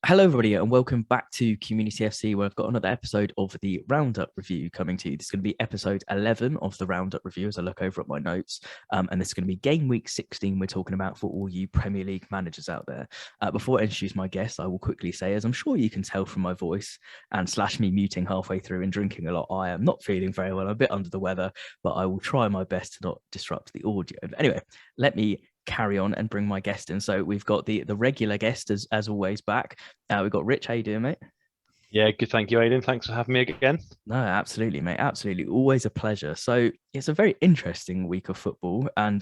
Hello, everybody, and welcome back to Community FC, where I've got another episode of the Roundup review coming to you. This is going to be episode 11 of the Roundup review as I look over at my notes. And this is going to be game week 16 we're talking about for all you Premier League managers out there. Before I introduce my guest, I will quickly say, as I'm sure you can tell from my voice and slash me muting halfway through and drinking a lot, I am not feeling very well. I'm a bit under the weather, but I will try my best to not disrupt the audio. But anyway, let me carry on and bring my guest in. So we've got the regular guest as always back. We've got Rich. How you doing, mate? Yeah, good. Thank you, Aidan. Thanks for having me again. No, absolutely, mate. Absolutely. Always a pleasure. So it's a very interesting week of football, and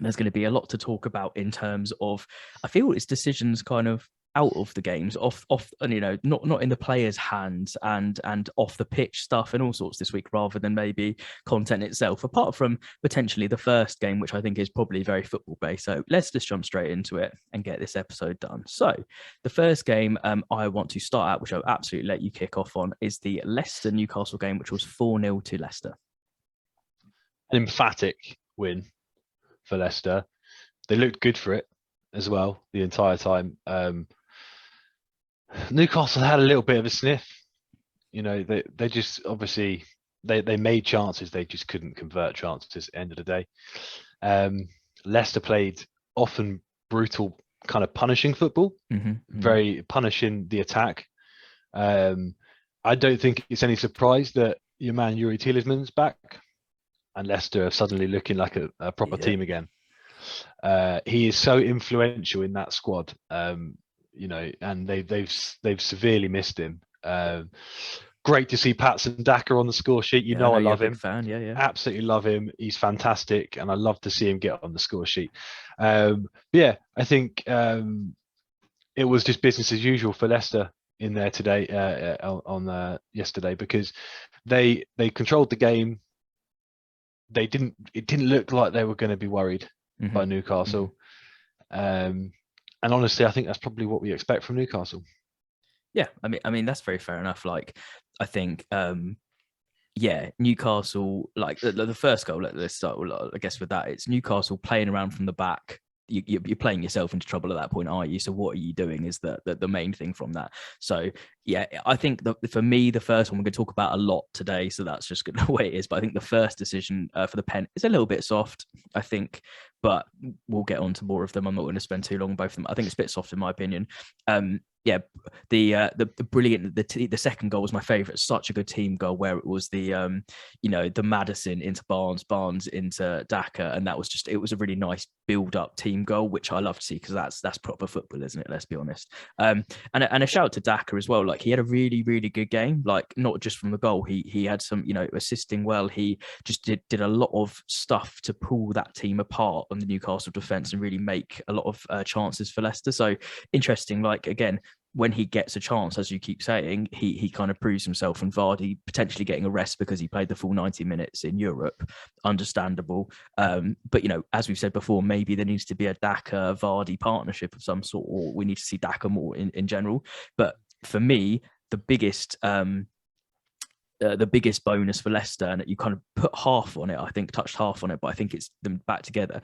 there's going to be a lot to talk about in terms of, I feel it's decisions kind of out of the games, off, and not in the players' hands and off the pitch stuff and all sorts this week, rather than maybe content itself. Apart from potentially the first game, which I think is probably very football based. So let's just jump straight into it and get this episode done. So the first game I want to start at, which I'll absolutely let you kick off on, is the Leicester Newcastle game, which was 4-0 to Leicester. An emphatic win for Leicester. They looked good for it as well the entire time. Newcastle had a little bit of a sniff. They just obviously they made chances, they just couldn't convert chances at the end of the day. Leicester played often brutal, kind of punishing football, very punishing the attack. I don't think it's any surprise that your man Yuri Tielemans back and Leicester are suddenly looking like a proper team again. He is so influential in that squad, and they've severely missed him. Great to see Patson Daka on the score sheet. I love him. Fan, yeah. Absolutely love him. He's fantastic, and I love to see him get on the score sheet. I think it was just business as usual for Leicester in there today, on yesterday, because they controlled the game. It didn't look like they were going to be worried by Newcastle. And honestly, I think that's probably what we expect from Newcastle. Yeah, I mean that's very fair enough. Like, I think, Newcastle, like the first goal. Let's start, I guess, with that. It's Newcastle playing around from the back. You're playing yourself into trouble at that point, are you? So what are you doing is the main thing from that. So yeah, I think for me, the first one we're going to talk about a lot today, so that's just the way it is. But I think the first decision for the pen is a little bit soft, I think, but we'll get on to more of them. I'm not going to spend too long on both of them. I think it's a bit soft in my opinion. The brilliant the second goal was my favorite. Such a good team goal, where it was the Maddison into Barnes into Daka, and it was a really nice build up team goal, which I love to see, because that's proper football, isn't it? Let's be honest. And a shout out to Daka as well. Like, he had a really, really good game. Like, not just from the goal, he had some, assisting well. He just did a lot of stuff to pull that team apart on the Newcastle defense and really make a lot of chances for Leicester. So interesting. Like, again, when he gets a chance, as you keep saying, he kind of proves himself. And Vardy potentially getting a rest because he played the full 90 minutes in Europe, understandable. But as we've said before, maybe there needs to be a Daka Vardy partnership of some sort, or we need to see Daka more in general. But for me, the biggest bonus for Leicester, and you kind of put half on it, I think touched half on it, but I think it's them back together.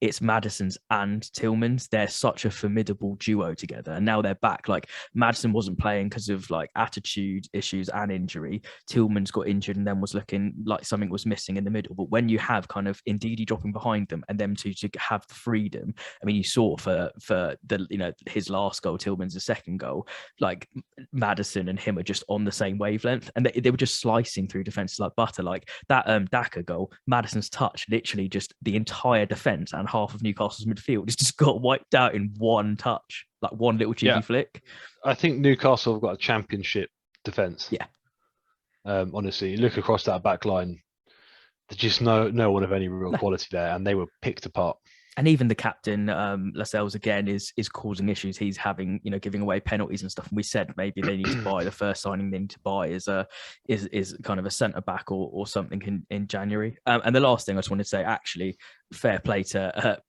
It's Maddison's and Tillman's. They're such a formidable duo together, and now they're back. Like, Maddison wasn't playing because of like attitude issues and injury. Tillman's got injured and then was looking like something was missing in the middle. But when you have kind of Ndidi dropping behind them and them two to have the freedom, I mean, you saw for the his last goal, Tillman's second goal, like Maddison and him are just on the same wavelength, and they were just slicing through defenses like butter. Like that Daka goal, Maddison's touch, literally just the entire defense and half of Newcastle's midfield just got wiped out in one touch, like one little cheeky flick. I think Newcastle have got a championship defense. Yeah. Honestly, you look across that back line, there's just no one of any real quality there, and they were picked apart. And even the captain, Lascelles, again, is causing issues. He's having, giving away penalties and stuff. And we said maybe they need to buy, the first signing they need to buy is kind of a centre back or something in January. And the last thing I just wanted to say, actually, fair play to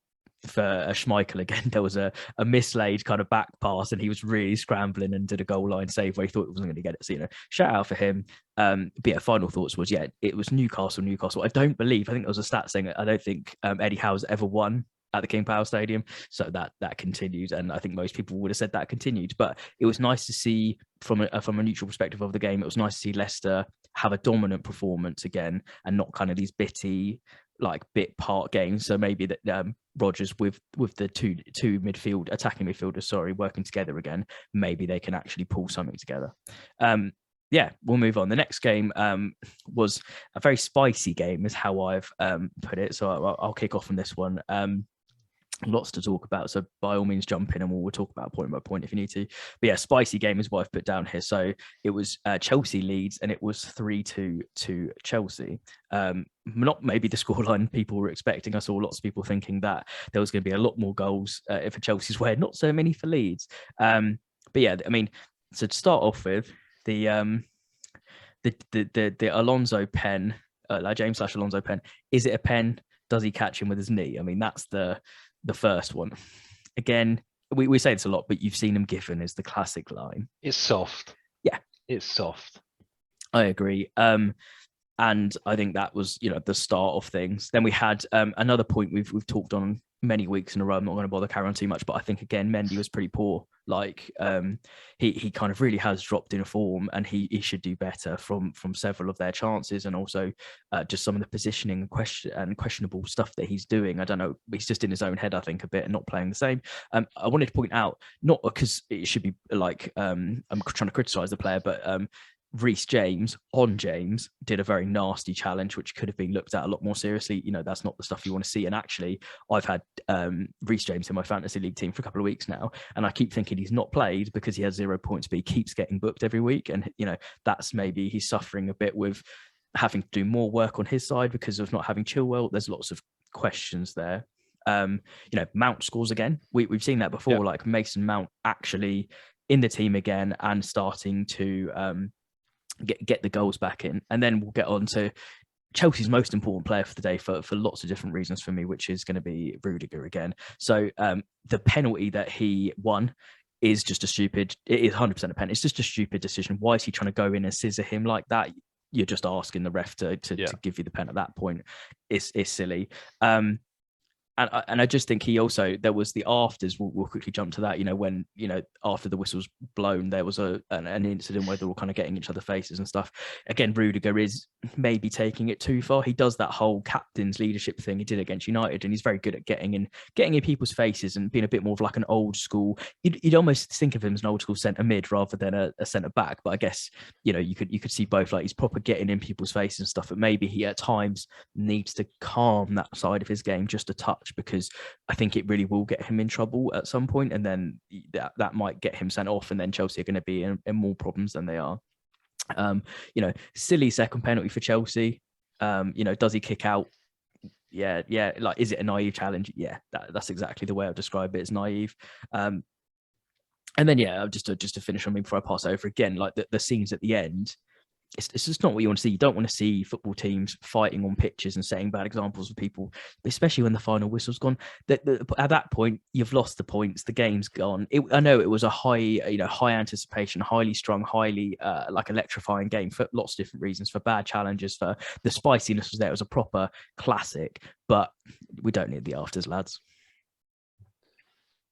for Schmeichel again. There was a mislaid kind of back pass, and he was really scrambling and did a goal line save where he thought he wasn't going to get it. So, shout out for him. But yeah, final thoughts was, it was Newcastle. I think there was a stat saying I don't think Eddie Howe's ever won at the King Power Stadium. So that continued, and I think most people would have said that continued. But it was nice to see from a neutral perspective of the game. It was nice to see Leicester have a dominant performance again, and not kind of these bitty like bit part games. So maybe that Rodgers with the two attacking midfielders, working together again, maybe they can actually pull something together. Yeah, we'll move on. The next game was a very spicy game, is how I've put it. So I'll kick off on this one. Lots to talk about, so by all means jump in and we'll talk about point by point if you need to. But yeah, spicy game is what I've put down here. So it was Chelsea Leeds, and it was 3-2 to Chelsea. Not maybe the scoreline people were expecting. I saw lots of people thinking that there was going to be a lot more goals for Chelsea's way, not so many for Leeds. But yeah, I mean, so to start off with, the Alonso pen, like James / Alonso pen, is it a pen? Does he catch him with his knee? I mean, that's the first one. Again, we say this a lot, but you've seen him given is the classic line. It's soft. Yeah. It's soft. I agree. And I think that was, the start of things. Then we had another point we've talked on many weeks in a row. I'm not going to bother carrying on too much, but I think again Mendy was pretty poor. Like he kind of really has dropped in form, and he should do better from several of their chances, and also just some of the positioning and questionable stuff that he's doing. I don't know, he's just in his own head, I think, a bit, and not playing the same. I wanted to point out, not because it should be like I'm trying to criticize the player, but Reece James did a very nasty challenge, which could have been looked at a lot more seriously. That's not the stuff you want to see. And actually, I've had Reece James in my fantasy league team for a couple of weeks now, and I keep thinking he's not played because he has 0 points, but he keeps getting booked every week. And that's maybe he's suffering a bit with having to do more work on his side because of not having Chilwell. There's lots of questions there. Mount scores again. We've seen that before. Yeah. Like Mason Mount actually in the team again and starting to get the goals back in. And then we'll get on to Chelsea's most important player for the day for lots of different reasons for me, which is going to be Rudiger again. So the penalty that he won is just it is 100% a pen. It's just a stupid decision. Why is he trying to go in and scissor him like that? You're just asking the ref to give you the pen at that point. It's silly. And I just think he also, there was the afters, we'll quickly jump to that, when, after the whistle's blown, there was an incident where they were kind of getting each other faces and stuff. Again, Rudiger is maybe taking it too far. He does that whole captain's leadership thing he did against United, and he's very good at getting in people's faces and being a bit more of like an old school, you'd almost think of him as an old school centre mid rather than a centre back. But I guess, you could see both, like he's proper getting in people's faces and stuff, but maybe he at times needs to calm that side of his game just a touch, because I think it really will get him in trouble at some point, and then that might get him sent off, and then Chelsea are going to be in more problems than they are. Silly second penalty for Chelsea. Does he kick out? Yeah. Like, is it a naive challenge? Yeah, that's exactly the way I'd describe it. It's naive. And then just to finish on me before I pass over again, like the scenes at the end. It's just not what you want to see. You don't want to see football teams fighting on pitches and setting bad examples for people, especially when the final whistle's gone. At that point, you've lost the points. The game's gone. I know it was a high anticipation, highly strung, highly like electrifying game for lots of different reasons, for bad challenges, for the spiciness was there. It was a proper classic, but we don't need the afters, lads.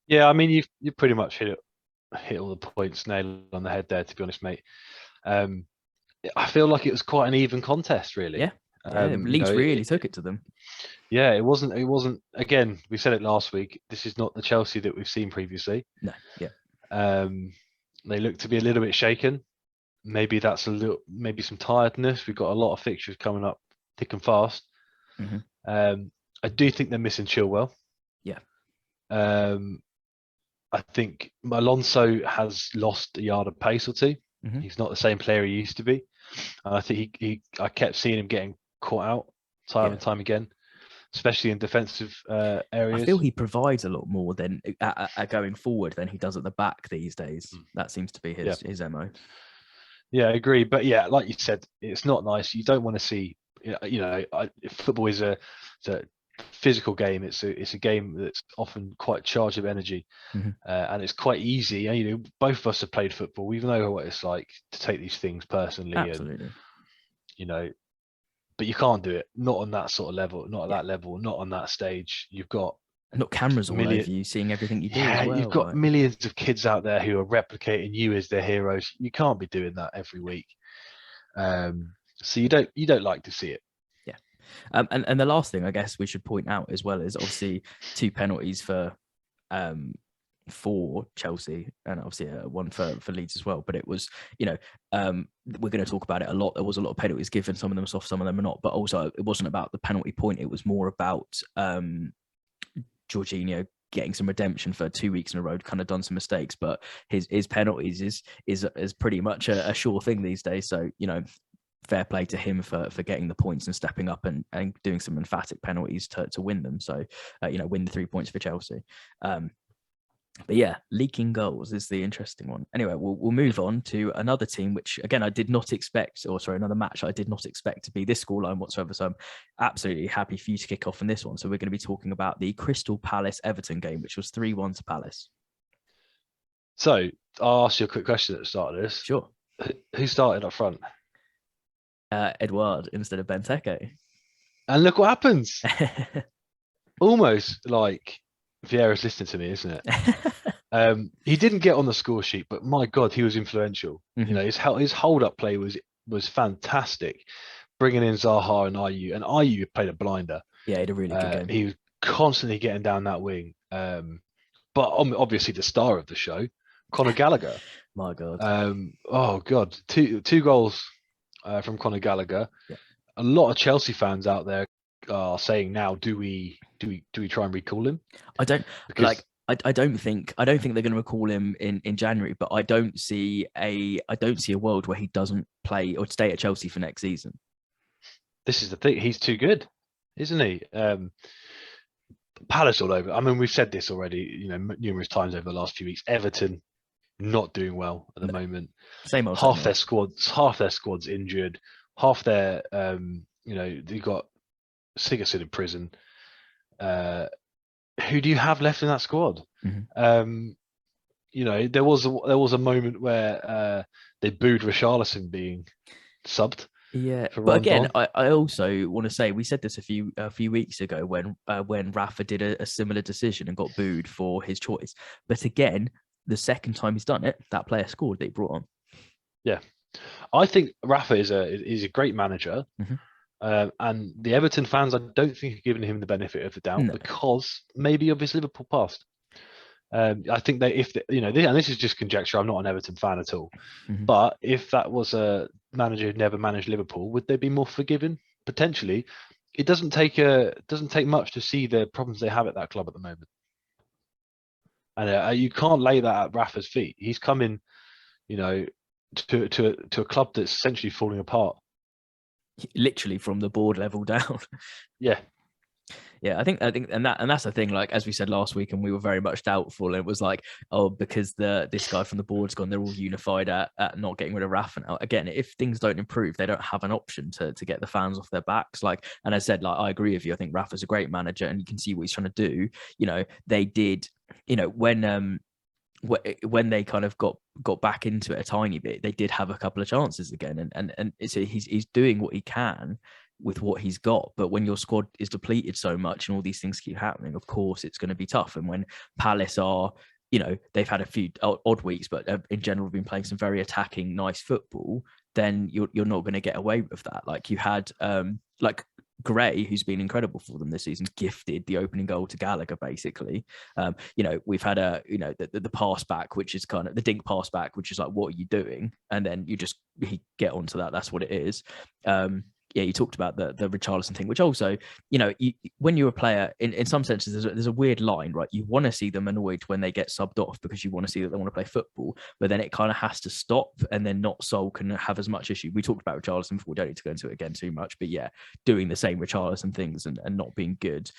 Yeah, I mean, you pretty much hit all the points nail on the head there, to be honest, mate. I feel like it was quite an even contest, really. Yeah, Leeds really took it to them. Yeah, it wasn't. Again, we said it last week. This is not the Chelsea that we've seen previously. No, yeah. They look to be a little bit shaken. Maybe that's maybe some tiredness. We've got a lot of fixtures coming up, thick and fast. Mm-hmm. I do think they're missing Chilwell. Yeah. I think Alonso has lost a yard of pace or two. Mm-hmm. He's not the same player he used to be. And I think I kept seeing him getting caught out time and time again, especially in defensive areas. I feel he provides a lot more than going forward than he does at the back these days. That seems to be his MO. Yeah, I agree. But yeah, like you said, it's not nice. You don't want to see, football is a physical game. It's a game that's often quite charged of energy, and it's quite easy. Both of us have played football. We know what it's like to take these things personally. Absolutely. And, but you can't do it. Not on that sort of level. Not at that level. Not on that stage. You've got And not cameras all Million, over you, seeing everything you do as yeah, you've well. got Like, millions of kids out there who are replicating you as their heroes. You can't be doing that every week. So you don't like to see it. yeah. And the last thing I guess we should point out as well is obviously 2 penalties um for Chelsea, and obviously one for Leeds as well. But it was, we're going to talk about it a lot. There was a lot of penalties given, some of them soft, some of them are not. But also, it wasn't about the penalty point. It was more about Jorginho getting some redemption for 2 weeks in a row, kind of done some mistakes. But his penalties is pretty much a sure thing these days. So fair play to him for getting the points and stepping up and doing some emphatic penalties to win them. So win the 3 points for Chelsea. But yeah, leaking goals is the interesting one. Anyway, we'll move on to another team, which again I did not expect, another match I did not expect to be this scoreline whatsoever. So I'm absolutely happy for you to kick off on this one. So we're going to be talking about the Crystal Palace Everton game, which was 3-1 to Palace. So I'll ask you a quick question at the start of this. Sure. Who started up front? Edouard instead of Benteke. And look what happens. Almost like Vieira's listening to me, isn't it? He didn't get on the score sheet, but my God, he was influential. Mm-hmm. His hold up play was fantastic, bringing in Zaha and Ayew, and Ayew played a blinder. Yeah, he had a really good game. He was constantly getting down that wing. But obviously the star of the show, Conor Gallagher. My God. Oh God, two goals from Conor Gallagher. Yeah. A lot of Chelsea fans out there are saying now, do we try and recall him? I don't I don't think they're going to recall him in January, but I don't see a world where he doesn't play or stay at Chelsea for next season. This is the thing; he's too good, isn't he? Palace all over. I mean, we've said this already, numerous times over the last few weeks. Everton not doing well at the moment. Same old. Half their squad's injured. Half their they got Sigurdsson in prison. Who do you have left in that squad? Mm-hmm. There was a moment where they booed Richarlison being subbed. Yeah, but again, I also want to say we said this a few weeks ago when Rafa did a similar decision and got booed for his choice. But again, the second time he's done it, that player scored that he brought on. Yeah, I think Rafa is a great manager. Mm-hmm. And the Everton fans, I don't think are giving him the benefit of the doubt because maybe of his Liverpool past. I think and this is just conjecture. I'm not an Everton fan at all, but if that was a manager who'd never managed Liverpool, would they be more forgiving? Potentially. It doesn't take much to see the problems they have at that club at the moment, and you can't lay that at Rafa's feet. He's coming, to a club that's essentially falling apart. Literally from the board level down. Yeah, I think, and that's the thing. Like as we said last week, and we were very much doubtful. And it was like, because this guy from the board's gone, they're all unified at not getting rid of Rafa now. Again, if things don't improve, they don't have an option to get the fans off their backs. Like, and I said, like I agree with you. I think Rafa's a great manager, and you can see what he's trying to do. They did. When they kind of got back into it a tiny bit, they did have a couple of chances again, and so he's doing what he can with what he's got. But when your squad is depleted so much and all these things keep happening, of course it's going to be tough. And when Palace are, they've had a few odd weeks, but in general been playing some very attacking, nice football, then you're not going to get away with that. Like you had like Gray, who's been incredible for them this season, gifted the opening goal to Gallagher, basically. We've had the pass back, which is kind of the dink pass back, which is like, what are you doing? And then you get onto that. That's what it is. You talked about the Richarlison thing, which also, when you're a player, in some senses, there's a weird line, right? You want to see them annoyed when they get subbed off because you want to see that they want to play football, but then it kind of has to stop and then not sulk and have as much issue. We talked about Richarlison before, we don't need to go into it again too much, but yeah, doing the same Richarlison things and not being good.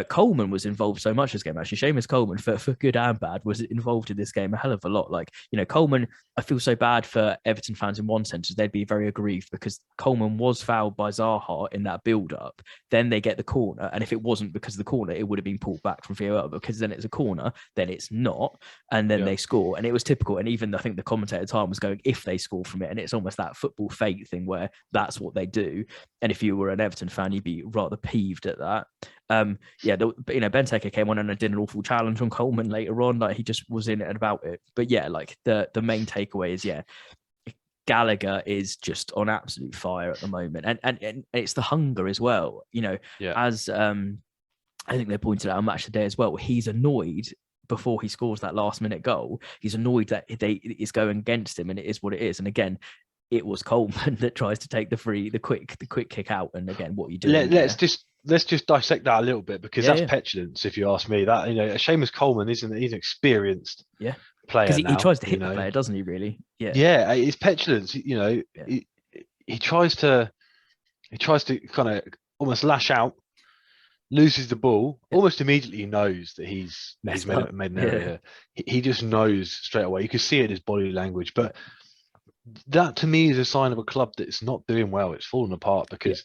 Coleman was involved so much this game, actually. Seamus Coleman, for good and bad, was involved in this game a hell of a lot. Like, Coleman, I feel so bad for Everton fans in one sense, they'd be very aggrieved because Coleman was fouled by Zaha in that build-up. Then they get the corner, and if it wasn't because of the corner, it would have been pulled back from Vieira, because then it's a corner, then it's not, and then they score. And it was typical, and even I think the commentator at the time was going, if they score from it, and it's almost that football fate thing where that's what they do. And if you were an Everton fan, you'd be rather peeved at that. Yeah, Benteke came on and did an awful challenge on Coleman later on. Like he just was in it and about it. But yeah, like the main takeaway is Gallagher is just on absolute fire at the moment, and it's the hunger as well. Yeah. As I think they pointed out on Match Today as well. He's annoyed before he scores that last minute goal. He's annoyed that it's going against him, and it is what it is. And again, it was Coleman that tries to take the quick kick out. And again, what are you doing? Let's just dissect that a little bit, because that's Yeah. petulance, if you ask me. That Seamus Coleman he's an experienced player because he now, tries to hit the player, doesn't he? Really? Yeah, it's petulance. He tries to kind of almost lash out, loses the ball, almost immediately he knows that he's made an error here. He just knows straight away. You can see it in his body language. But that to me is a sign of a club that's not doing well. It's fallen apart, because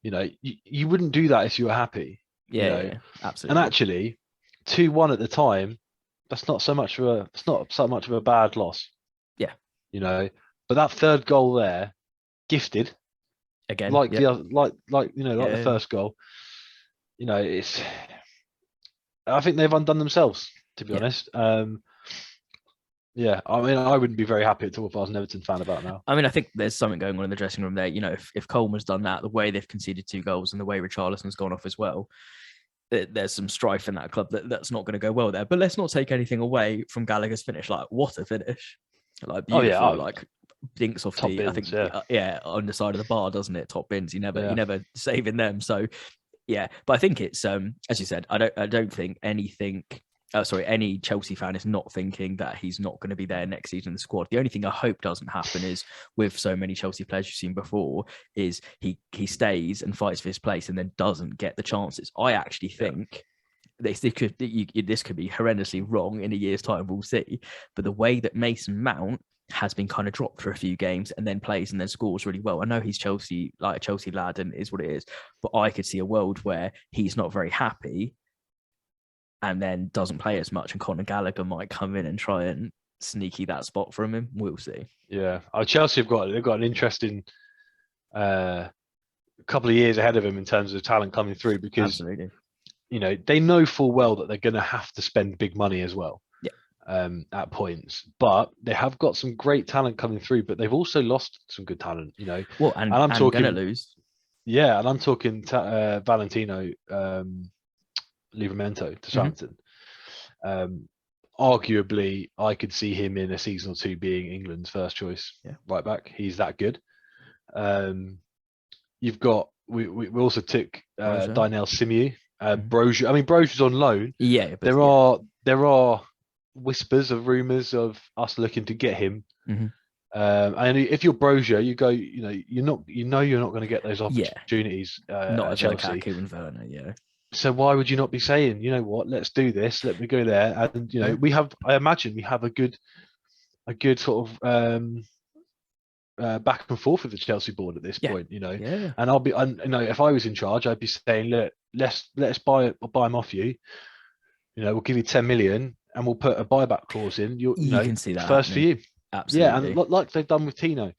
you wouldn't do that if you were happy. Absolutely. And actually, 2-1 at the time, that's not so much of a bad loss. Yeah. But that third goal there, gifted again, like the other, like the first goal. It's. I think they've undone themselves, to be honest. Yeah, I mean, I wouldn't be very happy at all if I was an Everton fan about now. I mean, I think there's something going on in the dressing room there. If Coleman's done that, the way they've conceded 2 goals and the way Richarlison's gone off as well, there's some strife in that club that's not going to go well there. But let's not take anything away from Gallagher's finish. Like, what a finish! Like, beautiful. Like, dinks off top the bins, I think on the side of the bar, doesn't it? Top bins. You never saving them. So yeah, but I think it's as you said. I don't think any Chelsea fan is not thinking that he's not going to be there next season in the squad. The only thing I hope doesn't happen is, with so many Chelsea players you've seen before, is he stays and fights for his place and then doesn't get the chances. I actually think this could be horrendously wrong in a year's time. We'll see. But the way that Mason Mount has been kind of dropped for a few games and then plays and then scores really well. I know he's Chelsea, like a Chelsea lad, and is what it is. But I could see a world where he's not very happy and then doesn't play as much, and Conor Gallagher might come in and try and sneaky that spot from him. We'll see. Yeah, Chelsea they've got an interesting couple of years ahead of him in terms of talent coming through, because absolutely, they know full well that they're going to have to spend big money as well. At points, but they have got some great talent coming through, but they've also lost some good talent. Well, and I'm talking gonna lose. Yeah, and I'm talking Valentino Livramento to Southampton. Arguably, I could see him in a season or two being England's first choice right back. He's that good. You've got we also took Dynel Simiu, Brozier. I mean, Brozier's on loan. Yeah, but there are whispers of rumors of us looking to get him. And if you're Brozier, you go, you're not going to get those opportunities. Not at Chelsea. Lukaku and Werner, So why would you not be saying, you know what, let's do this, let me go there, and I imagine we have a good sort of back and forth with the Chelsea board at this point, and if I was in charge, I'd be saying, look, let's buy him off you. We'll give you 10 million. And we'll put a buyback clause in. You can see that first happening. For you. Absolutely. Yeah, and like they've done with Tino.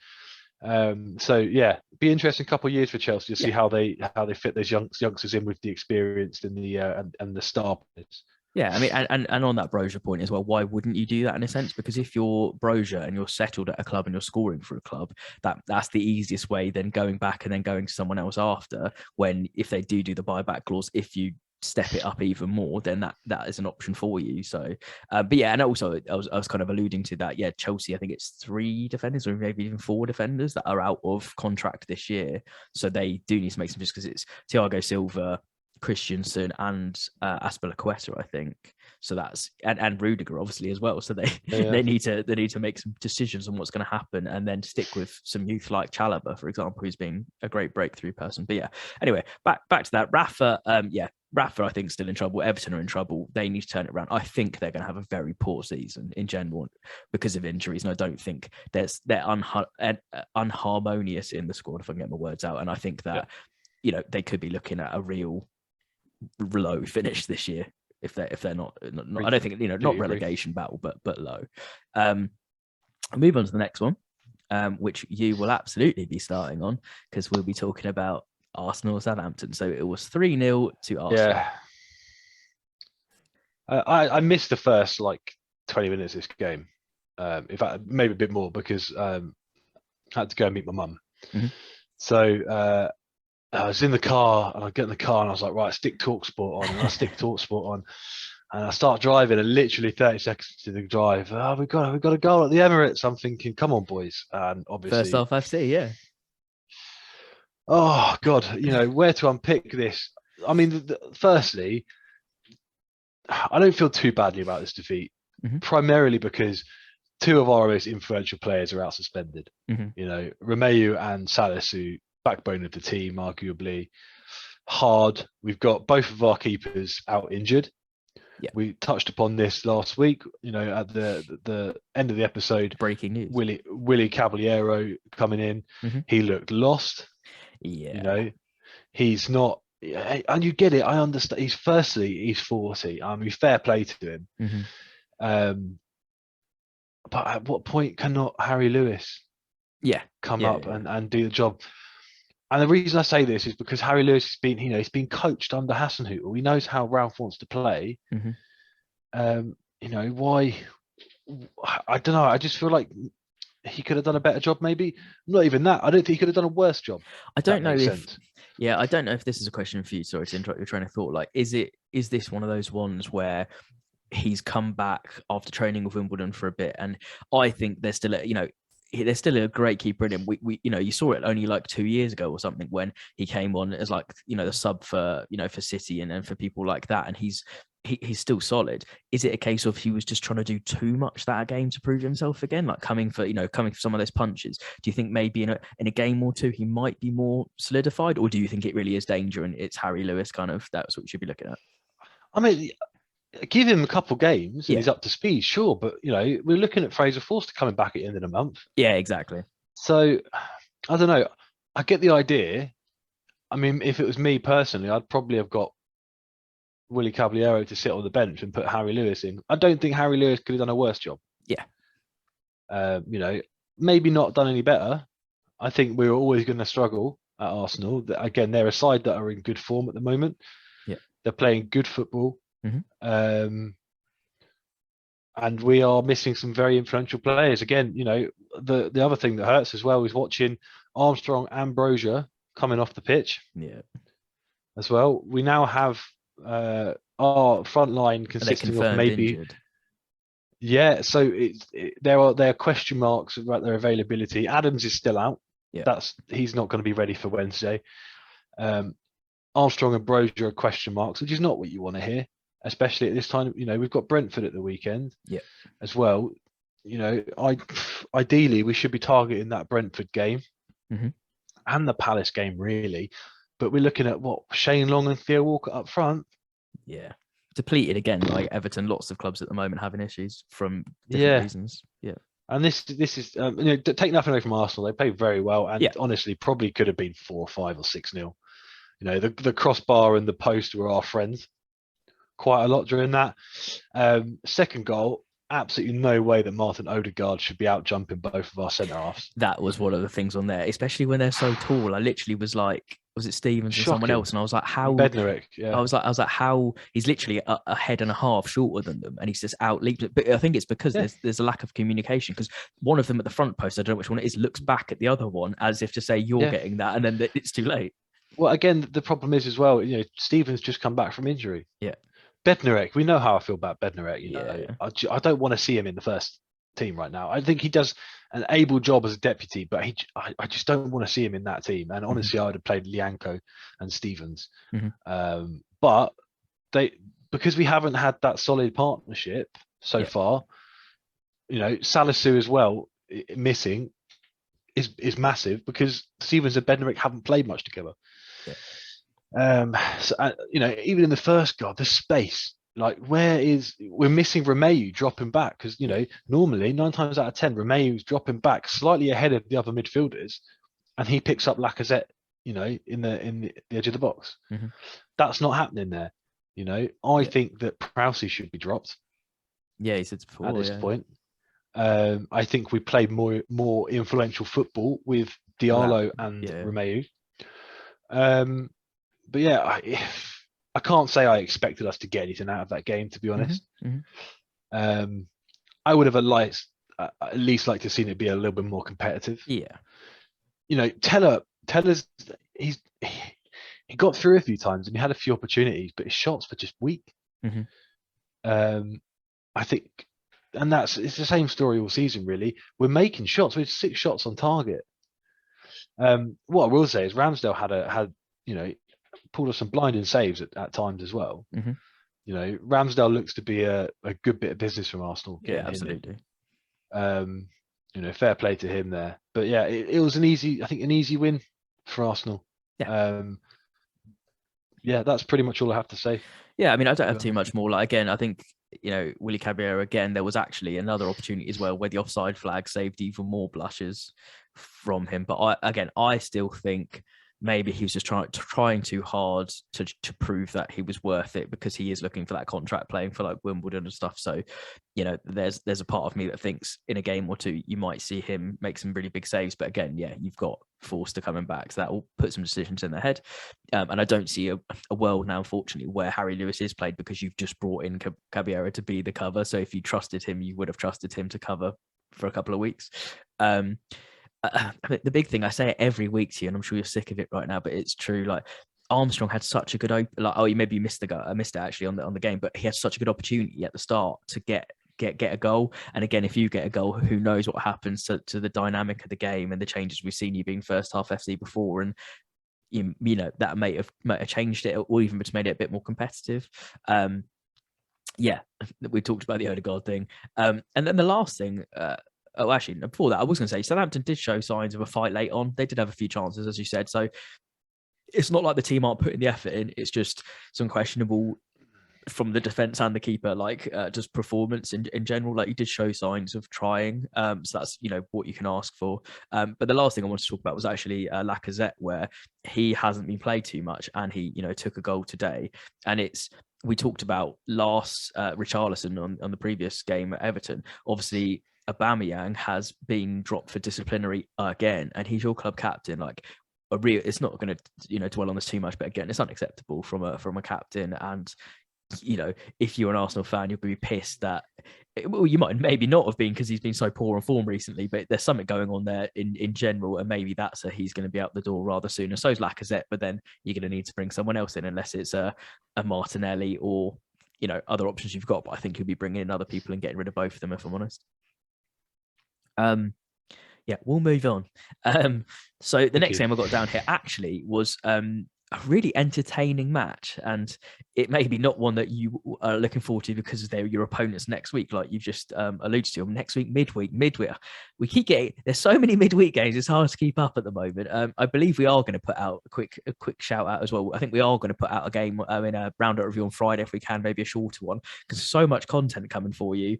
So yeah, be interesting couple of years for Chelsea to see how they fit those youngsters in with the experience and the star players. Yeah, I mean, and on that Brozier point as well, why wouldn't you do that in a sense? Because if you're Brozier and you're settled at a club and you're scoring for a club, that's the easiest way than going back and then going to someone else after. When if they do the buyback clause, if you step it up even more, then that is an option for you. So but yeah, and also I was kind of alluding to that. Yeah, Chelsea, I think it's 3 defenders or maybe even 4 defenders that are out of contract this year, so they do need to make some changes, because it's Thiago Silva, Christensen, and Aspilicueta, I think. So that's and Rudiger obviously as well. So they need to make some decisions on what's going to happen, and then stick with some youth like Chalobah, for example, who's been a great breakthrough person. But yeah, anyway, back to that. Rafa, I think, still in trouble. Everton are in trouble. They need to turn it around. I think they're going to have a very poor season in general because of injuries, and I don't think they're unharmonious in the squad, if I can get my words out. And I think that they could be looking at a real low finish this year if they're not I don't think not relegation battle, but low. I'll move on to the next one, which you will absolutely be starting on, because we'll be talking about Arsenal Southampton. So it was 3-0 to Arsenal. Yeah. I missed the first like 20 minutes of this game. In fact, maybe a bit more because I had to go and meet my mum. Mhm. So I was in the car and I get in the car and I was like, right, stick TalkSport on, and I stick TalkSport on, and I start driving, and literally 30 seconds to the drive, we've got a goal at the Emirates. I'm thinking, come on, boys, and First obviously, half FC, yeah. oh God, where to unpick this? I mean, firstly, I don't feel too badly about this defeat, Mhm. primarily because two of our most influential players are out suspended. Mhm. Romeu and Salisu, backbone of the team, arguably. Hard. We've got both of our keepers out injured. Yeah. We touched upon this last week. At the end of the episode, Breaking news. Willie Caballero coming in. Mhm. He looked lost. Yeah. He's not. And you get it. I understand. He's 40. I mean, fair play to him. Mhm. But at what point cannot Harry Lewis Yeah. come Yeah, up yeah. and do the job? And the reason I say this is because Harry Lewis has been, he's been coached under Hasenhüttl. He knows how Ralph wants to play. Mhm. Why? I don't know. I just feel like he could have done a better job. Maybe not even that. I don't think he could have done a worse job. I don't know if. Sense. Yeah, I don't know if this is a question for you. Sorry to interrupt your train of thought. Like, is this one of those ones where he's come back after training with Wimbledon for a bit, and I think there's still there's still a great keeper in him. We you saw it only like 2 years ago or something when he came on as like the sub for for City and for people like that, and he's still solid. Is it a case of he was just trying to do too much that game to prove himself again, like coming for some of those punches? Do you think maybe in a game or two he might be more solidified, or do you think it really is danger and it's Harry Lewis kind of that's what we should be looking at? I mean, give him a couple games and Yeah. he's up to speed, sure, but we're looking at Fraser Forster coming back at the end of the month. Yeah, exactly. So I don't know. I get the idea. I mean, if it was me personally, I'd probably have got Willie Caballero to sit on the bench and put Harry Lewis in. I don't think Harry Lewis could have done a worse job. Yeah. Maybe not done any better. I think we were always going to struggle at Arsenal. Again, they're a side that are in good form at the moment. Yeah. They're playing good football. Mm-hmm. And we are missing some very influential players. Again, the other thing that hurts as well is watching Armstrong and Brozier coming off the pitch. Yeah. As well. We now have our front line consisting of maybe injured. Yeah, so there are question marks about their availability. Adams is still out. Yeah. He's not going to be ready for Wednesday. Armstrong and Brozier are question marks, which is not what you want to hear, especially at this time. We've got Brentford at the weekend, as well. Ideally we should be targeting that Brentford game and the Palace game, really. But we're looking at Shane Long and Theo Walcott up front. Yeah. Depleted again, like Everton. Lots of clubs at the moment having issues from different reasons. Yeah. And this is take nothing away from Arsenal. They played very well, and honestly, probably could have been 4 or 5 or 6-0. The crossbar and the post were our friends quite a lot during that. Second goal, absolutely no way that Martin Odegaard should be out jumping both of our centre halves. That was one of the things on there, especially when they're so tall. I literally was like, was it Stevens or someone else? And I was like, how Bednarek, yeah. I was like, how he's literally a head and a half shorter than them, and he's just out leaped. But I think it's because there's a lack of communication. Because one of them at the front post, I don't know which one it is, looks back at the other one as if to say you're getting that, and then it's too late. Well, again, the problem is as well. Stevens just come back from injury. Yeah. Bednarek, we know how I feel about Bednarek. I don't want to see him in the first team right now. I think he does an able job as a deputy, but I just don't want to see him in that team. And honestly, I would have played Lianco and Stevens. But because we haven't had that solid partnership so far, Salisu as well missing is massive because Stevens and Bednarek haven't played much together. So, even in the first goal, the space, we're missing Romeu dropping back because normally 9 times out of 10 Romeu's dropping back slightly ahead of the other midfielders, and he picks up Lacazette, in the edge of the box. That's not happening there. I think that Prowsey should be dropped. Yeah, he said before at this point. I think we played more influential football with Diallo and Romeu. But yeah, I can't say I expected us to get anything out of that game, to be honest. Um, I would have at least liked to seen it be a little bit more competitive. Yeah. You know, Teller's he got through a few times and he had a few opportunities, but his shots were just weak. I think, and it's the same story all season really. We're making shots. We had 6 shots on target. What I will say is Ramsdale had pulled off some blinding saves at times as well. You know, Ramsdale looks to be a good bit of business from Arsenal. Yeah, absolutely. You know, fair play to him there. But yeah, it was an easy win for Arsenal. Yeah. Yeah, that's pretty much all I have to say. Yeah, I mean, I don't have too much more. Like, again, I think, Willy Caballero, again, there was actually another opportunity as well where the offside flag saved even more blushes from him. But I still think maybe he was just trying too hard to prove that he was worth it, because he is looking for that contract playing for like Wimbledon and stuff. So, there's a part of me that thinks in a game or two you might see him make some really big saves. But again, yeah, you've got Forster coming back, so that will put some decisions in their head. And I don't see a world now, unfortunately, where Harry Lewis is played, because you've just brought in Caballero to be the cover. So if you trusted him, you would have trusted him to cover for a couple of weeks. I mean, the big thing, I say it every week to you, and I'm sure you're sick of it right now, but it's true. Like, Armstrong had such a good maybe you missed I missed it actually on the game, but he had such a good opportunity at the start to get a goal. And again, if you get a goal, who knows what happens to the dynamic of the game and the changes we've seen you being first half FC before, and you know that might have changed it, or even just made it a bit more competitive. Yeah, we talked about the Odegaard thing, and then the last thing. Actually, before that, I was going to say Southampton did show signs of a fight late on. They did have a few chances, as you said. So it's not like the team aren't putting the effort in. It's just some questionable from the defense and the keeper, just performance in general. Like, he did show signs of trying. So that's, what you can ask for. But the last thing I wanted to talk about was actually Lacazette, where he hasn't been played too much, and he, took a goal today. And we talked about last Richarlison on the previous game at Everton. Obviously, Aubameyang has been dropped for disciplinary again, and he's your club captain. Like, it's not going to dwell on this too much, but again, it's unacceptable from a captain. And if you're an Arsenal fan, you'll be pissed that, well, you might maybe not have been because he's been so poor on form recently, but there's something going on there in general, and maybe that's he's going to be out the door rather soon. And so's Lacazette, but then you're going to need to bring someone else in, unless it's a Martinelli or other options you've got. But I think you'll be bringing in other people and getting rid of both of them, if I'm honest. Yeah, we'll move on. So the next game I got down here actually was a really entertaining match, and it may be not one that you are looking forward to because they're your opponents next week, like you've just alluded to. Next week, midweek. We keep getting, there's so many midweek games, it's hard to keep up at the moment. I believe we are going to put out a quick shout out as well. I think we are going to put out a game in a Roundup review on Friday if we can, maybe a shorter one, because there's so much content coming for you.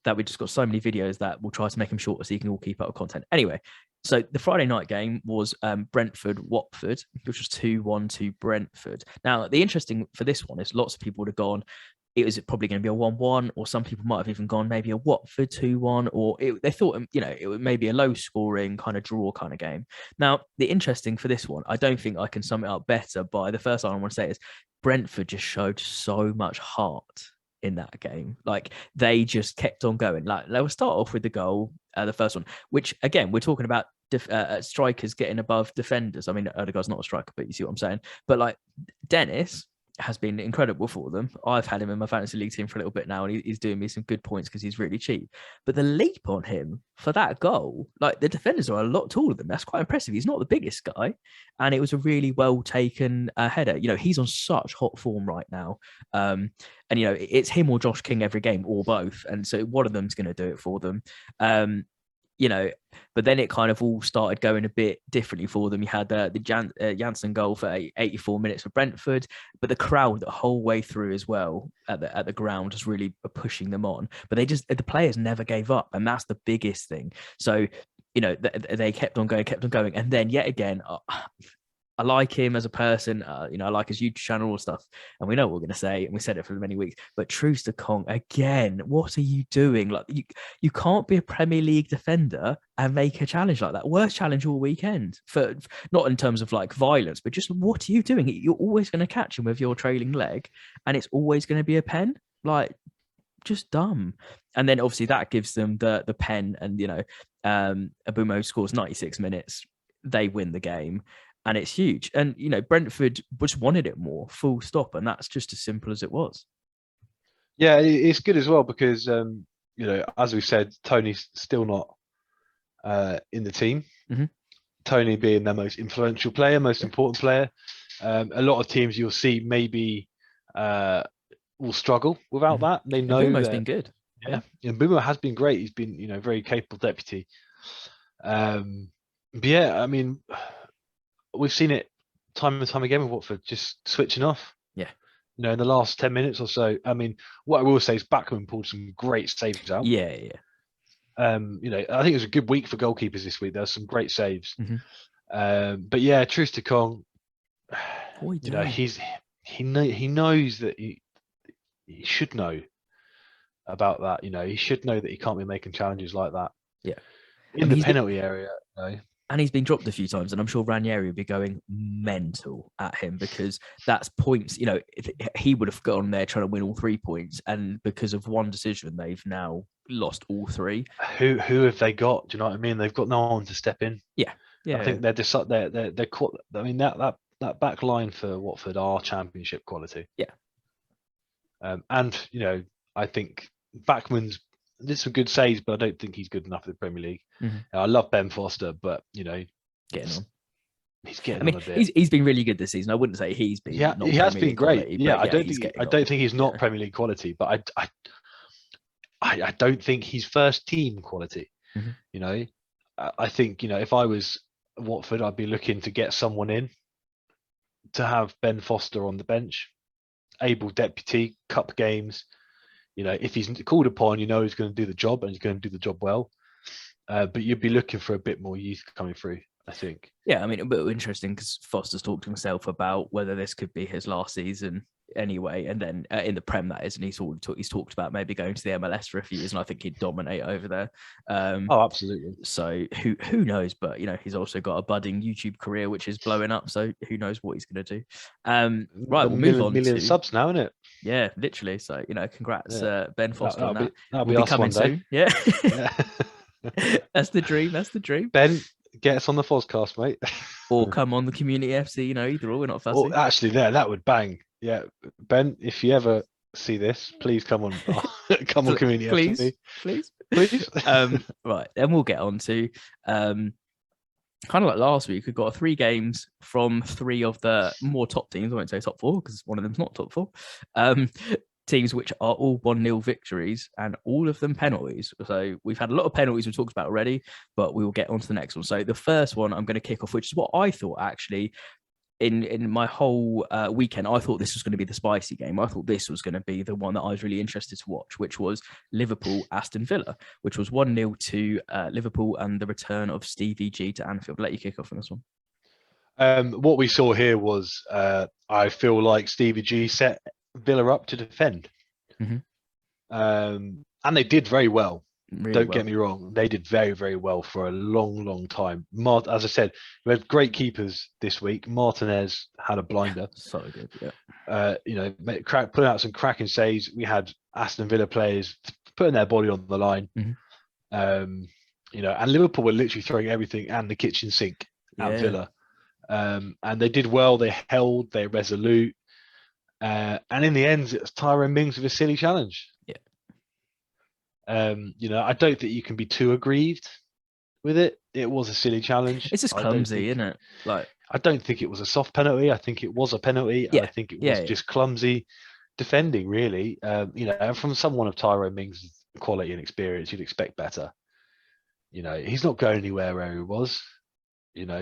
That we just got so many videos that we'll try to make them shorter so you can all keep up with content. Anyway, so the Friday night game was Brentford-Watford, which was 2-1 to Brentford. Now, the interesting for this one is lots of people would have gone, it was probably going to be a 1-1, or some people might have even gone maybe a Watford 2-1, or they thought, it was maybe a low-scoring kind of draw kind of game. Now, the interesting for this one, I don't think I can sum it up better by the first line I want to say is Brentford just showed so much heart in that game. Like, they just kept on going. Like, they will start off with the goal, the first one, which again, we're talking about strikers getting above defenders. I mean, Odegaard's not a striker, but you see what I'm saying. But like, Dennis has been incredible for them. I've had him in my fantasy league team for a little bit now, and he's doing me some good points because he's really cheap. But the leap on him for that goal, like, the defenders are a lot taller than him. That's quite impressive. He's not the biggest guy, and it was a really well taken header. He's on such hot form right now, and it's him or Josh King every game, or both, and so one of them's going to do it for them. But then it kind of all started going a bit differently for them. You had the Janssen goal for 84 minutes for Brentford, but the crowd the whole way through as well at the ground was really pushing them on. But the players never gave up, and that's the biggest thing. So they kept on going, and then yet again, I like him as a person. I like his YouTube channel and stuff. And we know what we're going to say, and we said it for many weeks. But Truce to Kong again. What are you doing? Like you can't be a Premier League defender and make a challenge like that. Worst challenge all weekend for not in terms of like violence, but just what are you doing? You're always going to catch him with your trailing leg, and it's always going to be a pen. Like just dumb. And then obviously that gives them the pen, and Abumo scores 96 minutes. They win the game, and it's huge. And Brentford just wanted it more, full stop, and that's just as simple as it was. Yeah, it's good as well because as we said, Tony's still not in the team. Mm-hmm. Tony being their most influential player, most important player. A lot of teams you'll see maybe will struggle without that. They know Abumo's that. been good. Yeah, and Boomer has been great. He's been very capable deputy. But yeah, I mean, we've seen it time and time again with Watford just switching off. Yeah. In the last 10 minutes or so. I mean, what I will say is Backman pulled some great saves out. Yeah. I think it was a good week for goalkeepers this week. There's some great saves. Mm-hmm. But yeah, Truce to Kong. He knows that he should know about that. He should know that he can't be making challenges like that. Yeah. In the penalty area. And he's been dropped a few times, and I'm sure Ranieri would be going mental at him because that's points. He would have gone there trying to win all 3 points, and because of one decision, they've now lost all 3. Who have they got? Do you know what I mean? They've got no one to step in. Yeah. I think they're just they're I mean that back line for Watford are championship quality. Yeah. And I think Backman's did some good saves, but I don't think he's good enough for the Premier League. Mm-hmm. I love Ben Foster, but getting on. He's getting on a bit. He's been really good this season. I wouldn't say he's been. Yeah, he has been great. Quality, I don't think he's not Premier League quality, but I don't think he's first team quality. Mm-hmm. I think if I was Watford, I'd be looking to get someone in to have Ben Foster on the bench, able deputy, cup games. If he's called upon, he's going to do the job, and he's going to do the job well. But you'd be looking for a bit more youth coming through, I think. Yeah, I mean, a bit interesting because Foster's talked to himself about whether this could be his last season anyway, and then in the Prem that is, and he's talked about maybe going to the MLS for a few years, and I think he'd dominate over there. Absolutely. So who knows? But he's also got a budding YouTube career which is blowing up. So who knows what he's going to do? Right, we'll move on. Million subs now, isn't it? Yeah, literally. So congrats, Ben Foster. That'll be us coming one day. soon. Yeah. That's the dream. Ben, get us on the Fozcast, mate. Or come on the Community FC, either or, we're not fussy. Well, actually, that would bang. Yeah, Ben, if you ever see this, please come on, come on, Community FC. Please. Right, then we'll get on to kind of like last week. We've got 3 games from 3 of the more top teams. I won't say top 4 because one of them's not top 4. Teams which are all 1-0 victories, and all of them penalties. So we've had a lot of penalties we've talked about already, but we will get on to the next one. So the first one I'm going to kick off, which is what I thought actually in my whole weekend, I thought this was going to be the spicy game. I thought this was going to be the one that I was really interested to watch, which was Liverpool-Aston Villa, which was 1-0 to Liverpool, and the return of Stevie G to Anfield. I'll let you kick off on this one. What we saw here was, I feel like Stevie G set Villa up to defend. Mm-hmm. And they did very well. Really Don't get me wrong. They did very, very well for a long, long time. As I said, we had great keepers this week. Martinez had a blinder. So good, yeah. Putting out some cracking saves. We had Aston Villa players putting their body on the line. Mm-hmm. And Liverpool were literally throwing everything and the kitchen sink at Villa. And they did well. They held. They're resolute. And in the end, it was Tyrone Mings with a silly challenge. Yeah. I don't think you can be too aggrieved with it. It was a silly challenge. It's just clumsy, isn't it? I don't think it was a soft penalty. I think it was a penalty. Yeah. I think it was just clumsy defending, really. From someone of Tyrone Mings' quality and experience, you'd expect better. He's not going anywhere where he was.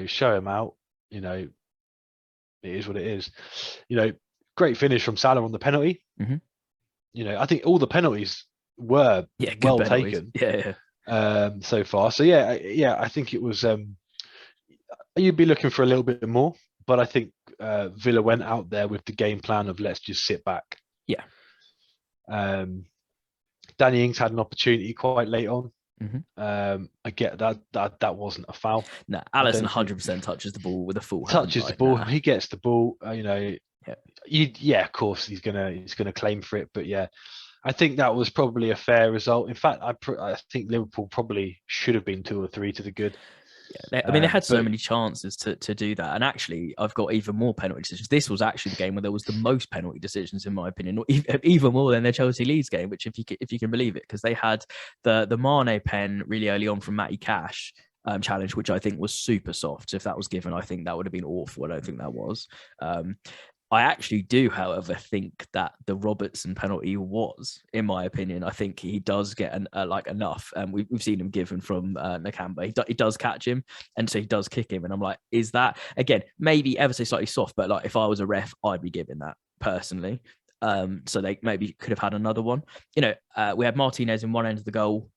Show him out. It is what it is. Great finish from Salah on the penalty. Mm-hmm. I think all the penalties were well taken. So far. So I think it was. You'd be looking for a little bit more but I think Villa went out there with the game plan of let's just sit back. Yeah. Danny Ings had an opportunity quite late on. Mm-hmm. I get that wasn't a foul. No, Alisson 100% touches the ball with a full hand. Touches the ball. He gets the ball. Yeah. Of course he's gonna claim for it. But yeah, I think that was probably a fair result. In fact, I think Liverpool probably should have been 2 or 3 to the good. Yeah, I mean, they had so many chances to do that, and actually, I've got even more penalty decisions. This was actually the game where there was the most penalty decisions, in my opinion, even more than the Chelsea Leeds game, which if you can believe it, because they had the Mane pen really early on from Matty Cash challenge, which I think was super soft. So if that was given, I think that would have been awful. I don't think that was. I actually do, however, think that the Robertson penalty was, in my opinion, I think he does get like enough. We've seen him given from Nakamba. He does catch him, and so he does kick him. And I'm like, is that, again, maybe ever so slightly soft, but like if I was a ref, I'd be giving that personally. So they maybe could have had another one. We had Martinez in one end of the goal,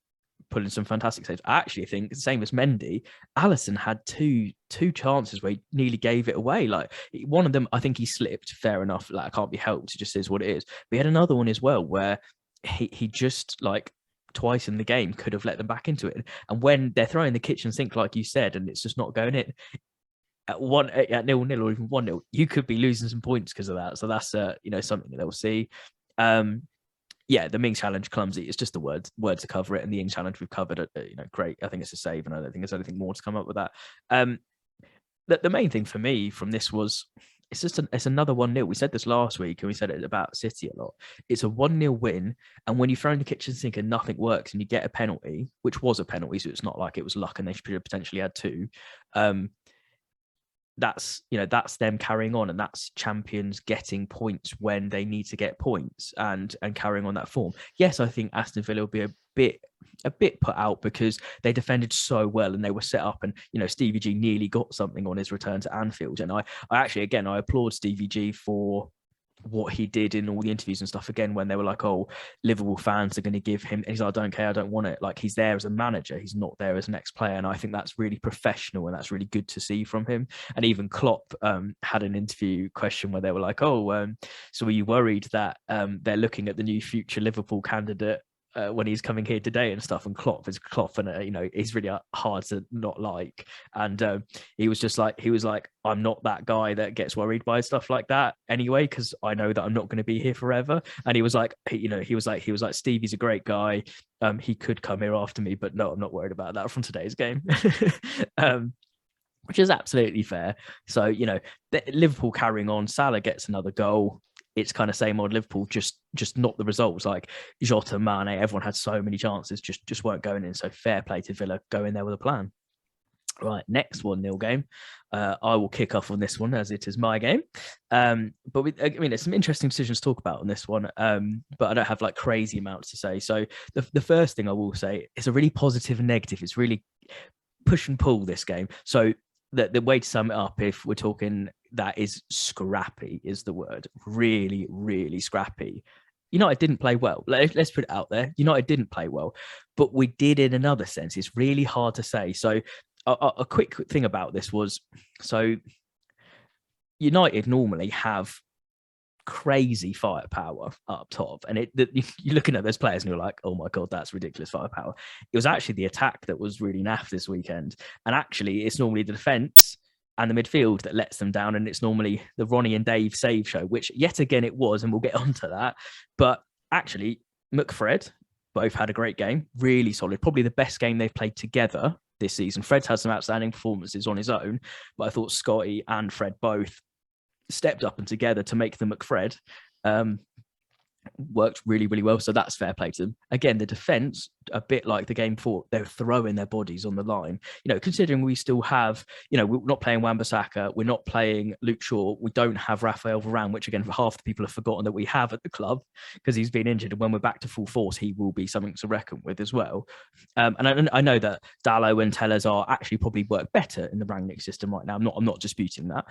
putting some fantastic saves. I actually think the same as Mendy, Alisson had two chances where he nearly gave it away. Like one of them, I think he slipped. Fair enough. Like, I can't be helped. It just is what it is. But he had another one as well where he just like twice in the game could have let them back into it. And when they're throwing the kitchen sink, like you said, and it's just not going in at 0-0 or even 1-0, you could be losing some points because of that. So that's something that they'll see. Yeah, the Mings challenge, clumsy. It's just the words to cover it, and the Ings challenge we've covered. Great. I think it's a save, and I don't think there's anything more to come up with that. The main thing for me from this was it's another 1-0. We said this last week, and we said it about City a lot. It's a 1-0 win, and when you throw in the kitchen sink and nothing works, and you get a penalty, which was a penalty, so it's not like it was luck, and they should have potentially had two. That's them carrying on, and that's champions getting points when they need to get points and carrying on that form. Yes, I think Aston Villa will be a bit put out because they defended so well and they were set up, and Stevie G nearly got something on his return to Anfield. And I actually, again, I applaud Stevie G for what he did in all the interviews and stuff, again, when they were like, oh, Liverpool fans are going to give him, and he's like, I don't care, I don't want it. Like, he's there as a manager, he's not there as an ex-player. And I think that's really professional, and that's really good to see from him. And even Klopp had an interview question where they were like, oh, so are you worried that they're looking at the new future Liverpool candidate when he's coming here today and stuff? And Klopp is Klopp, and he's really hard to not like. And he was like, I'm not that guy that gets worried by stuff like that anyway, because I know that I'm not going to be here forever. And he was like, Stevie's a great guy. He could come here after me, but no, I'm not worried about that from today's game. Which is absolutely fair. So, Liverpool carrying on, Salah gets another goal. It's kind of same old Liverpool, just not the results. Like Jota, Mane, everyone had so many chances, just weren't going in. So fair play to Villa, go in there with a plan. Right, next 1-0 game. I will kick off on this one as it is my game. But there's some interesting decisions to talk about on this one. But I don't have like crazy amounts to say. So the first thing I will say is a really positive and negative. It's really push and pull this game. So the way to sum it up, if we're talking, that is scrappy is the word. Really, really scrappy. United didn't play well. Let's put it out there. United didn't play well, but we did in another sense. It's really hard to say. So a quick thing about this was, so United normally have crazy firepower up top, and you're looking at those players and you're like, oh my god, that's ridiculous firepower. It was actually the attack that was really naff this weekend, and actually it's normally the defense and the midfield that lets them down, and it's normally the Ronnie and Dave save show, which yet again it was, and we'll get onto that. But actually McFred both had a great game, really solid, probably the best game they've played together this season. Fred's had some outstanding performances on his own, but I thought Scotty and Fred both stepped up and together to make the McFred worked really, really well. So that's fair play to them. Again, the defense, a bit like the game before, they're throwing their bodies on the line. Considering we still have, we're not playing Wan-Bissaka, we're not playing Luke Shaw, we don't have Raphael Varane, which again, for half the people have forgotten that we have at the club because he's been injured. And when we're back to full force, he will be something to reckon with as well. And I know that Dalot and Tellers are actually probably work better in the Rangnick system right now. I'm not disputing that.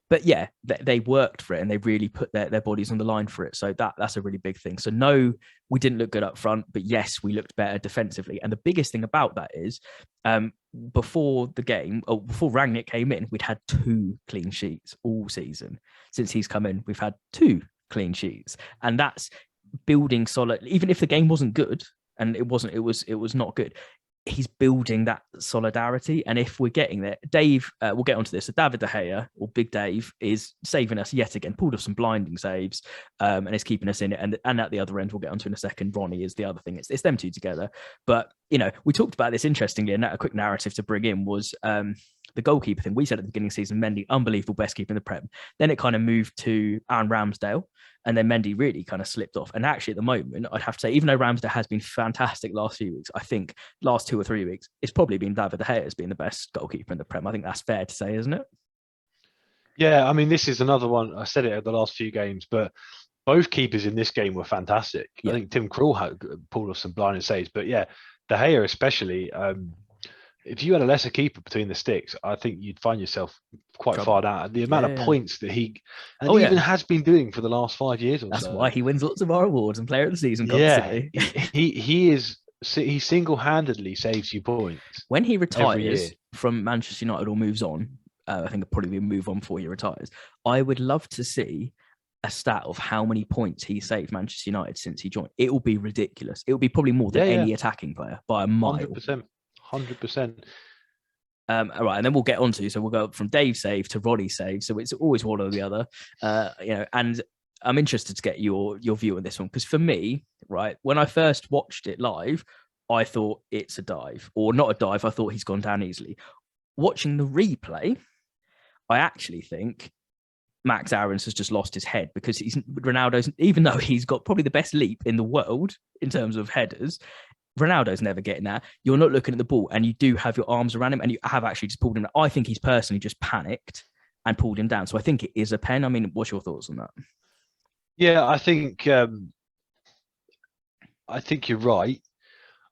but yeah, they worked for it and they really put their bodies on the line for it. So that's a really big thing. So no, we didn't look good up front, but yes, we looked better defensively. And the biggest thing about that is before the game, or before Rangnick came in, we'd had 2 clean sheets all season. Since he's come in, we've had 2 clean sheets. And that's building solid, even if the game wasn't good, and it was not good, he's building that solidarity. And if we're getting there, Dave, we'll get onto this. So David De Gea, or Big Dave, is saving us yet again, pulled off some blinding saves, and is keeping us in it. And at the other end, we'll get onto in a second, Ronnie is the other thing. It's them two together. But, we talked about this interestingly, and a quick narrative to bring in was the goalkeeper thing. We said at the beginning of the season, Mendy, unbelievable, best keeper in the Prem. Then it kind of moved to Aaron Ramsdale, and then Mendy really kind of slipped off. And actually, at the moment, I'd have to say, even though Ramsdale has been fantastic last few weeks, I think last 2 or 3 weeks, it's probably been David De Gea has been the best goalkeeper in the Prem. I think that's fair to say, isn't it? Yeah, I mean, this is another one. I said it at the last few games, but both keepers in this game were fantastic. Yeah. I think Tim Krul had pulled off some blinding saves, but yeah, De Gea especially. If you had a lesser keeper between the sticks, I think you'd find yourself quite far down. The amount of points that he has been doing for the last 5 years or That's so. why he wins lots of our awards and Player of the Season constantly. he single-handedly saves you points. When he retires from Manchester United or moves on, I think it'll probably be a move on before he retires. I would love to see a stat of how many points he saved Manchester United since he joined. It will be ridiculous. It will be probably more than any attacking player by a mile. 100%. All right, and then we'll get on to, so we'll go from Dave's save to Roddy's save. So it's always one or the other, and I'm interested to get your view on this one, because for me, right, when I first watched it live, I thought it's a dive, or not a dive. I thought he's gone down easily. Watching the replay, I actually think Max Aarons has just lost his head, because Ronaldo's, even though he's got probably the best leap in the world in terms of headers, Ronaldo's never getting that. You're not looking at the ball, and you do have your arms around him, and you have actually just pulled him down. I think he's personally just panicked and pulled him down. So I think it is a pen. I mean, what's your thoughts on that? Yeah, I think you're right.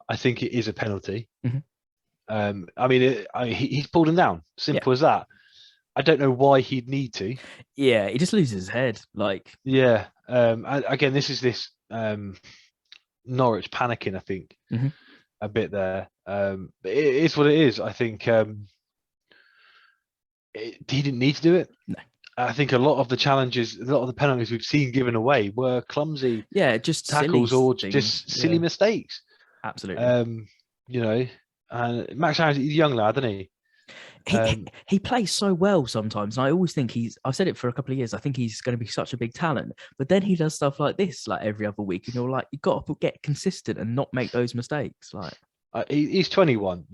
I think it is a penalty. Mm-hmm. I mean, he's pulled him down. Simple as that. I don't know why he'd need to. Yeah, he just loses his head. Yeah. Again, this is Norwich panicking, I think, a bit there. But it is what it is. I think he didn't need to do it. No. I think a lot of the challenges, a lot of the penalties we've seen given away were clumsy just tackles or just silly mistakes. Absolutely. And Max Aarons, he's a young lad, isn't he? He plays so well sometimes, and I always think I've said it for a couple of years, I think he's going to be such a big talent, but then he does stuff like this like every other week, and you're like, you've got to get consistent and not make those mistakes. He's 21,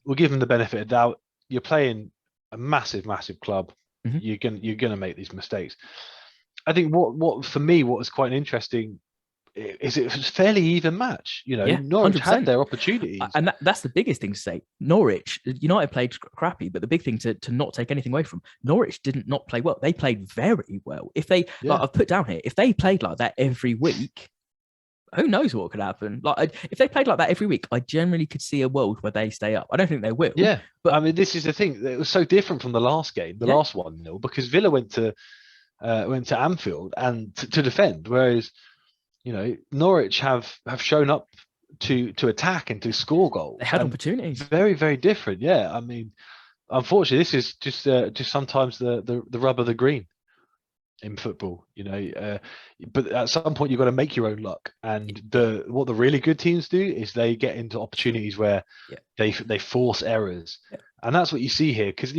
we'll give him the benefit of doubt. You're playing a massive club. You're gonna make these mistakes. I think what for me, what was quite interesting is it was a fairly even match. Norwich 100%. Had their opportunities, and that's the biggest thing to say. Norwich United played crappy, but the big thing to not take anything away from, Norwich didn't not play well. They played very well. If they I've put down here, if they played like that every week, who knows what could happen? If they played like that every week, I generally could see a world where they stay up. I don't think they will. Yeah, but I mean, this is the thing. It was so different from the last game, last 1-0, because Villa went to Anfield and to defend, whereas Norwich have shown up to attack and to score goals. They had opportunities. Very, very different. Yeah, I mean, unfortunately, this is just sometimes the rub of the green in football, but at some point you've got to make your own luck. And what the really good teams do is they get into opportunities where they force errors, and that's what you see here. Because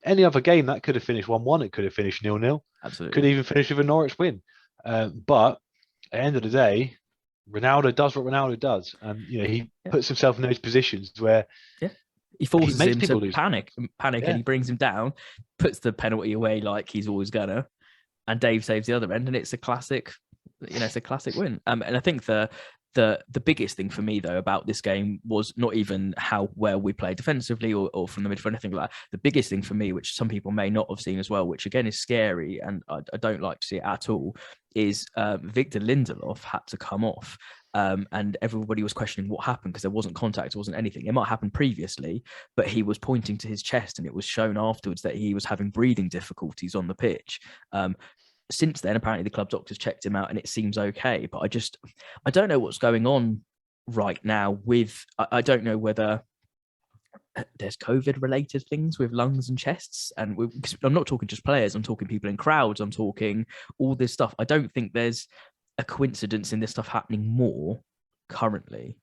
any other game that could have finished 1-1, it could have finished 0-0. Absolutely, could even finish with a Norwich win. But at the end of the day, Ronaldo does what Ronaldo does, and he puts himself in those positions where he forces him to panic, and he brings him down, puts the penalty away like he's always gonna. And Dave saves the other end, and it's a classic, it's a classic win. And I think the biggest thing for me though about this game was not even how well we played defensively or from the midfield, anything like that. The biggest thing for me, which some people may not have seen as well, which again is scary, and I don't like to see it at all, is Victor Lindelof had to come off. and everybody was questioning what happened because there wasn't contact, there wasn't anything. It might have happened previously, but he was pointing to his chest, and it was shown afterwards that he was having breathing difficulties on the pitch. Since then, apparently the club doctors checked him out and it seems okay. But I don't know what's going on right now with, I don't know whether there's COVID related things with lungs and chests. And I'm not talking just players, I'm talking people in crowds, I'm talking all this stuff. I don't think there's a coincidence in this stuff happening more currently.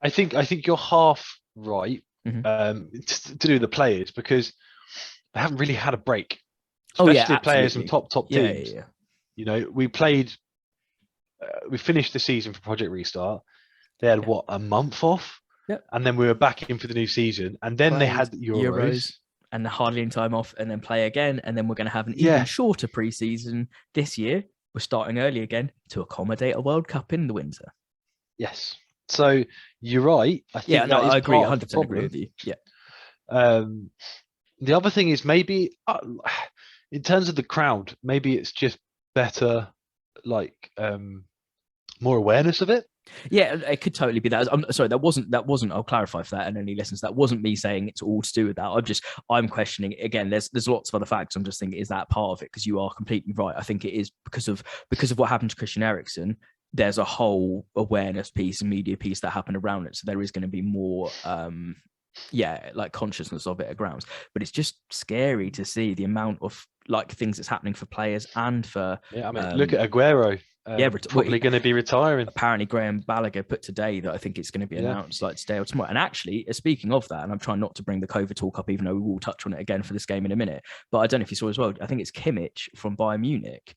I think you're half right to do with the players, because they haven't really had a break. Especially players from top teams. Yeah. You know, we finished the season for Project Restart. They had a month off, and then we were back in for the new season, and then they had Euros and hardly any time off, and then play again, and then we're going to have an even shorter preseason this year. We're starting early again to accommodate a World Cup in the winter. Yes, so you're right. I think I agree. 100% agree with you. Yeah. The other thing is maybe in terms of the crowd, maybe it's just better, like more awareness of it. Yeah, it could totally be that. I'm sorry, that wasn't. I'll clarify for that, and any listeners, that wasn't me saying it's all to do with that. I'm questioning it. Again, there's lots of other factors. I'm just thinking, is that part of it? Because you are completely right. I think it is because of what happened to Christian Eriksen. There's a whole awareness piece and media piece that happened around it. So there is going to be more like consciousness of it at grounds. But it's just scary to see the amount of like things that's happening for players and for look at Aguero. Probably going to be retiring. Apparently, Graham Balaguer put today that I think it's going to be announced like today or tomorrow. And actually, speaking of that, and I'm trying not to bring the COVID talk up, even though we will touch on it again for this game in a minute. But I don't know if you saw as well. I think it's Kimmich from Bayern Munich.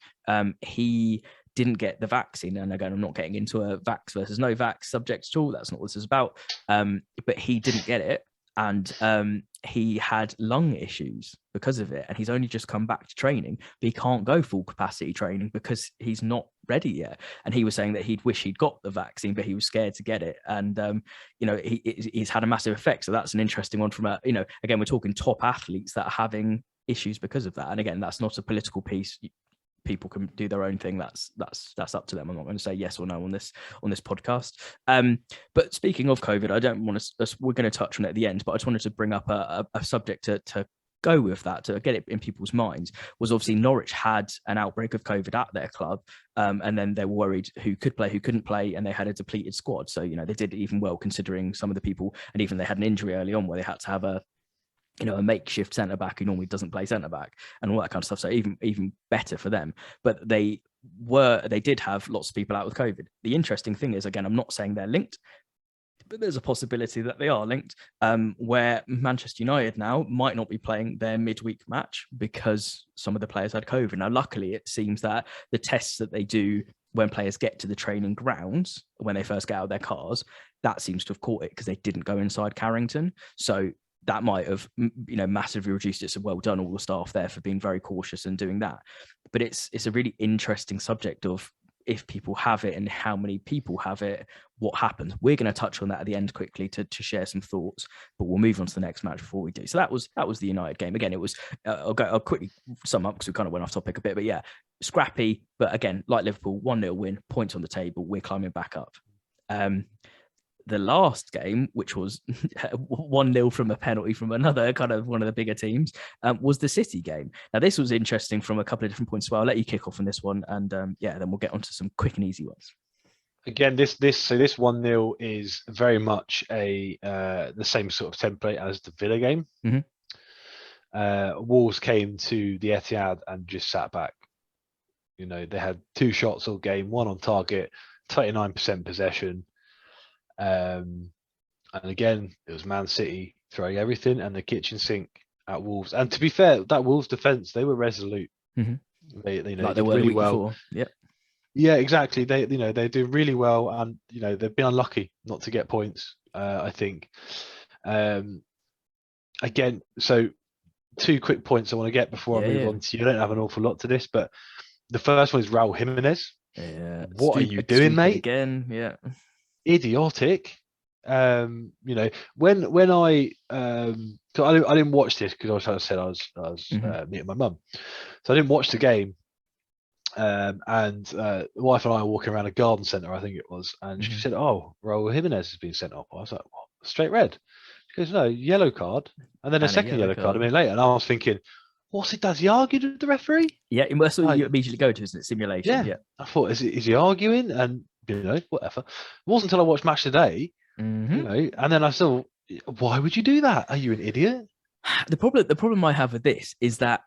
He didn't get the vaccine, and again, I'm not getting into a vax versus no vax subject at all. That's not what this is about. But he didn't get it, and he had lung issues because of it, and he's only just come back to training, but he can't go full capacity training because he's not ready yet. And he was saying that he'd wish he'd got the vaccine, but he was scared to get it. And he's had a massive effect. So that's an interesting one from again, we're talking top athletes that are having issues because of that. And again, that's not a political piece. People can do their own thing. That's up to them. I'm not going to say yes or no on this podcast. But speaking of COVID, I don't want to. We're going to touch on it at the end, but I just wanted to bring up a subject to go with that, to get it in people's minds. Was obviously Norwich had an outbreak of COVID at their club, and then they were worried who could play, who couldn't play, and they had a depleted squad. So they did even well considering some of the people, and even they had an injury early on where they had to have a makeshift centre back who normally doesn't play centre back and all that kind of stuff. So even better for them. But they did have lots of people out with COVID. The interesting thing is, again, I'm not saying they're linked, but there's a possibility that they are linked, where Manchester United now might not be playing their midweek match because some of the players had COVID. Now, luckily, it seems that the tests that they do when players get to the training grounds, when they first get out of their cars, that seems to have caught it because they didn't go inside Carrington. So that might have, massively reduced it. So well done, all the staff there, for being very cautious and doing that. But it's a really interesting subject of if people have it and how many people have it, what happens. We're going to touch on that at the end quickly to share some thoughts, but we'll move on to the next match before we do. So that was the United game. Again, it was, I'll quickly sum up because we kind of went off topic a bit, but yeah, scrappy. But again, like Liverpool, 1-0 win, points on the table. We're climbing back up. The last game, which was 1-0 from a penalty from another kind of one of the bigger teams, was the City game. Now, this was interesting from a couple of different points as well. I'll let you kick off on this one, and then we'll get onto some quick and easy ones. Again, this 1-0 is very much the same sort of template as the Villa game. Mm-hmm. Wolves came to the Etihad and just sat back. They had 2 shots all game, 1 on target, 29% possession. And again, it was Man City throwing everything and the kitchen sink at Wolves. And to be fair, that Wolves defense, they were resolute. Mm-hmm. They like they were really well. Yep. Yeah, exactly. They do really well, and they've been unlucky not to get points. I think. Again, so 2 quick points I want to get before I move on to you. I don't have an awful lot to this, but the first one is Raul Jimenez. Yeah. What are you doing, mate? Again, yeah. Idiotic. When I didn't watch this because I said I was meeting my mum, so I didn't watch the game. And the wife and I are walking around a garden centre, I think it was, and she said, "Oh, Raul Jimenez has been sent off." I was like, "What? Straight red?" She goes, "No, yellow card, and then a And a second yellow yellow card a card. minute later." And I was thinking, "What's he does? He argued with the referee?" Yeah, and that's what Like, you immediately go to, isn't it? Simulation. yeah, Yeah. I thought, is he arguing? And whatever. It wasn't until I watched Match Today, Hmm. and then I saw, why would you do that? Are you an idiot? The problem I have with this is that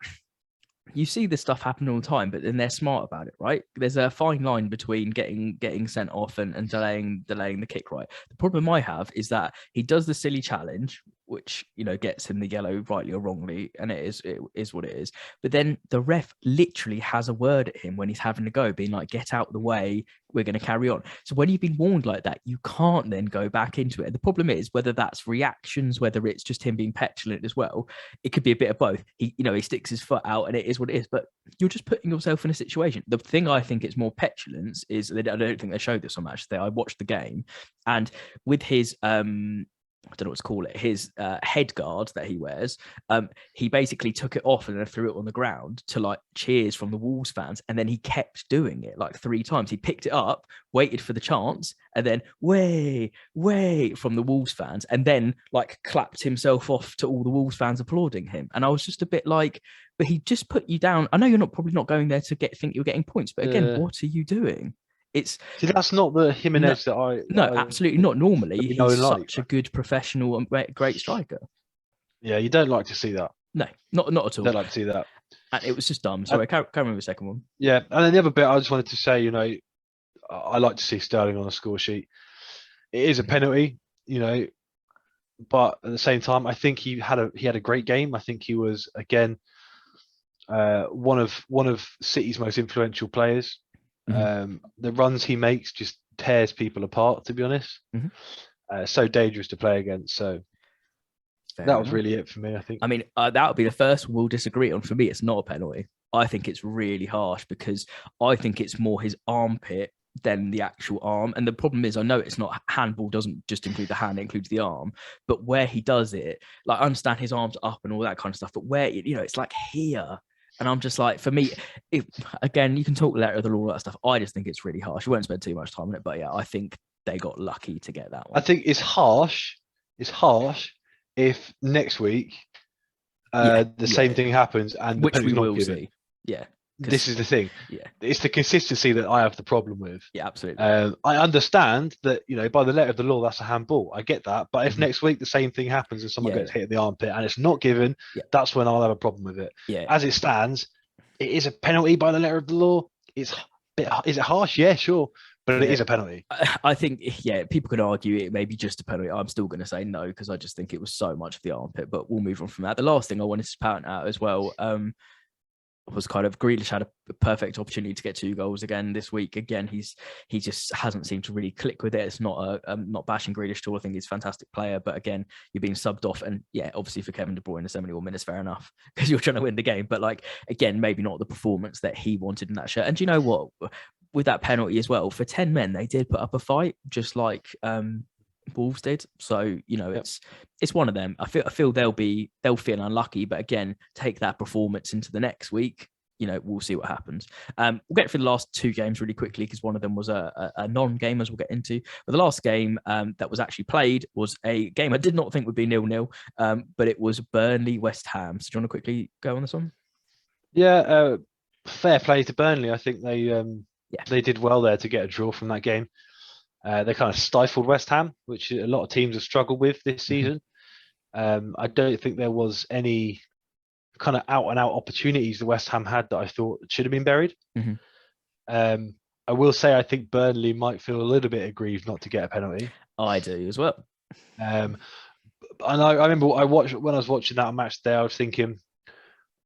you see this stuff happen all the time, but then they're smart about it, right? There's a fine line between getting sent off and delaying the kick, right? The problem I have is that he does the silly challenge, which gets him the yellow, rightly or wrongly, and it is what it is. But then the ref literally has a word at him when he's having to go, being like, "Get out the way, we're going to carry on." So when you've been warned like that, you can't then go back into it. And the problem is whether that's reactions, whether it's just him being petulant as well. It could be a bit of both. He sticks his foot out, and it is what it is. But you're just putting yourself in a situation. The thing I think it's more petulance is I don't think they showed this on Match Day. I watched the game, and with his I don't know what to call it, his head guard that he wears, he basically took it off and then threw it on the ground to like cheers from the Wolves fans. And then he kept doing it like 3 times. He picked it up, waited for the chance, and then way from the Wolves fans, and then like clapped himself off to all the Wolves fans applauding him. And I was just a bit like, but he just put you down. I know you're probably not going there to think you're getting points, but again, what are you doing? It's See, that's not the no, Jimenez that no, I absolutely not. Normally, that we know he's and like. such a good professional and great striker. Yeah, you don't like to see that. No, not at You don't all. like to see that. And it was just dumb. And, Sorry, I can't remember the second one. yeah, and then the other bit I just wanted to say, I like to see Sterling on a score sheet. It is a penalty, but at the same time, I think he had a great game. I think he was again one of City's most influential players. The runs he makes just tears people apart. To be honest, so dangerous to play against. So that was really it for me. I think. I mean, that would be the first we'll disagree on. For me, it's not a penalty. I think it's really harsh because I think it's more his armpit than the actual arm. And the problem is, I know it's not handball, doesn't just include the hand, it includes the arm. But where he does it, like I understand his arms up and all that kind of stuff, but where it's like here. And I'm just like, for me, again, you can talk letter of the law, all that stuff. I just think it's really harsh. We won't spend too much time on it, but yeah, I think they got lucky to get that one. I think it's harsh. It's harsh if next week the same thing happens and which we will given. see. Yeah. This is the thing. Yeah. It's the consistency that I have the problem with. Yeah, absolutely. I understand that, by the letter of the law, that's a handball. I get that. But if next week the same thing happens and someone gets hit in the armpit and it's not given, that's when I'll have a problem with it. Yeah. As it stands, it is a penalty by the letter of the law. Is it harsh? Yeah, sure. But it is a penalty. I think, people could argue it may be just a penalty. I'm still going to say no because I just think it was so much of the armpit. But we'll move on from that. The last thing I wanted to point out as well was kind of Grealish had a perfect opportunity to get 2 goals again this week. Again, he just hasn't seemed to really click with it. It's not not bashing Grealish at all. I think he's a fantastic player, but again, you're being subbed off, and obviously for Kevin De Bruyne, 71 minutes, fair enough, because you're trying to win the game. But like again, maybe not the performance that he wanted in that shirt. And do you know what? With that penalty as well, for 10 men, they did put up a fight, just like Wolves did. So it's one of them. I feel they'll feel unlucky, but again, take that performance into the next week. We'll see what happens. We'll get through the last 2 games really quickly because one of them was a non-game, as we'll get into. But the last game that was actually played was a game I did not think would be 0-0, but it was Burnley West Ham. So do you want to quickly go on this one? Yeah, fair play to Burnley. I think they did well there to get a draw from that game. They kind of stifled West Ham, which a lot of teams have struggled with this season. I don't think there was any kind of out-and-out opportunities the West Ham had that I thought should have been buried. I will say I think Burnley might feel a little bit aggrieved not to get a penalty. I do as well. And I remember when I was watching that match there, I was thinking,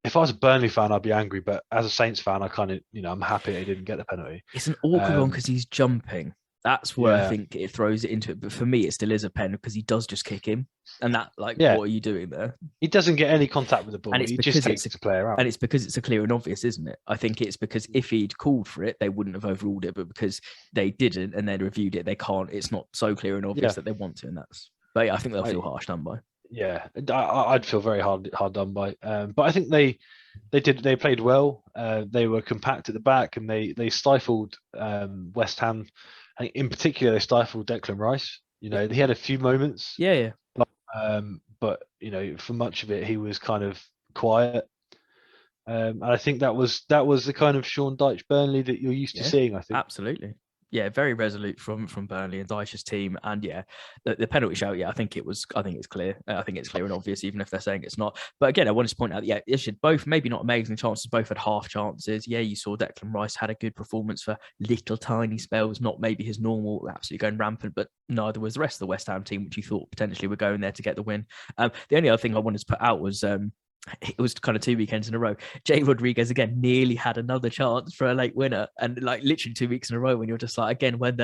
if I was a Burnley fan, I'd be angry. But as a Saints fan, I kind of, I'm happy he didn't get the penalty. It's an awkward one because he's jumping. That's where I think it throws it into it. But for me, it still is a pen because he does just kick him. And that, what are you doing there? He doesn't get any contact with the ball. He just takes the player out. And it's because it's a clear and obvious, isn't it? I think it's because if he'd called for it, they wouldn't have overruled it. But because they didn't and they reviewed it, they can't. It's not so clear and obvious that they want to. And that's. But I think they'll feel harsh done by. Yeah, I'd feel very hard done by. But I think they They played well. They were compact at the back, and they stifled West Ham. I think in particular, they stifled Declan Rice. You Yeah, know, he had a few moments, yeah, yeah. but you know, for much of it, he was kind of quiet. And I think that was the kind of Sean Dyche Burnley that you're used to Yeah, seeing. I think. absolutely. Yeah, very resolute from Burnley and Dyche's team, and yeah, the penalty shout. Yeah, I think it was. I think it's clear. I think it's clear and obvious, even if they're saying it's not. But again, I wanted to point out, yeah, it should both maybe not amazing chances, both had half chances. Yeah, you saw Declan Rice had a good performance for little tiny spells, not maybe his normal, absolutely going rampant, but neither was the rest of the West Ham team, which you thought potentially were going there to get the win. The only other thing I wanted to put out was it was kind of 2 weekends in a row. Jay Rodriguez again nearly had another chance for a late winner, and like literally 2 weeks in a row when you're just like, again, when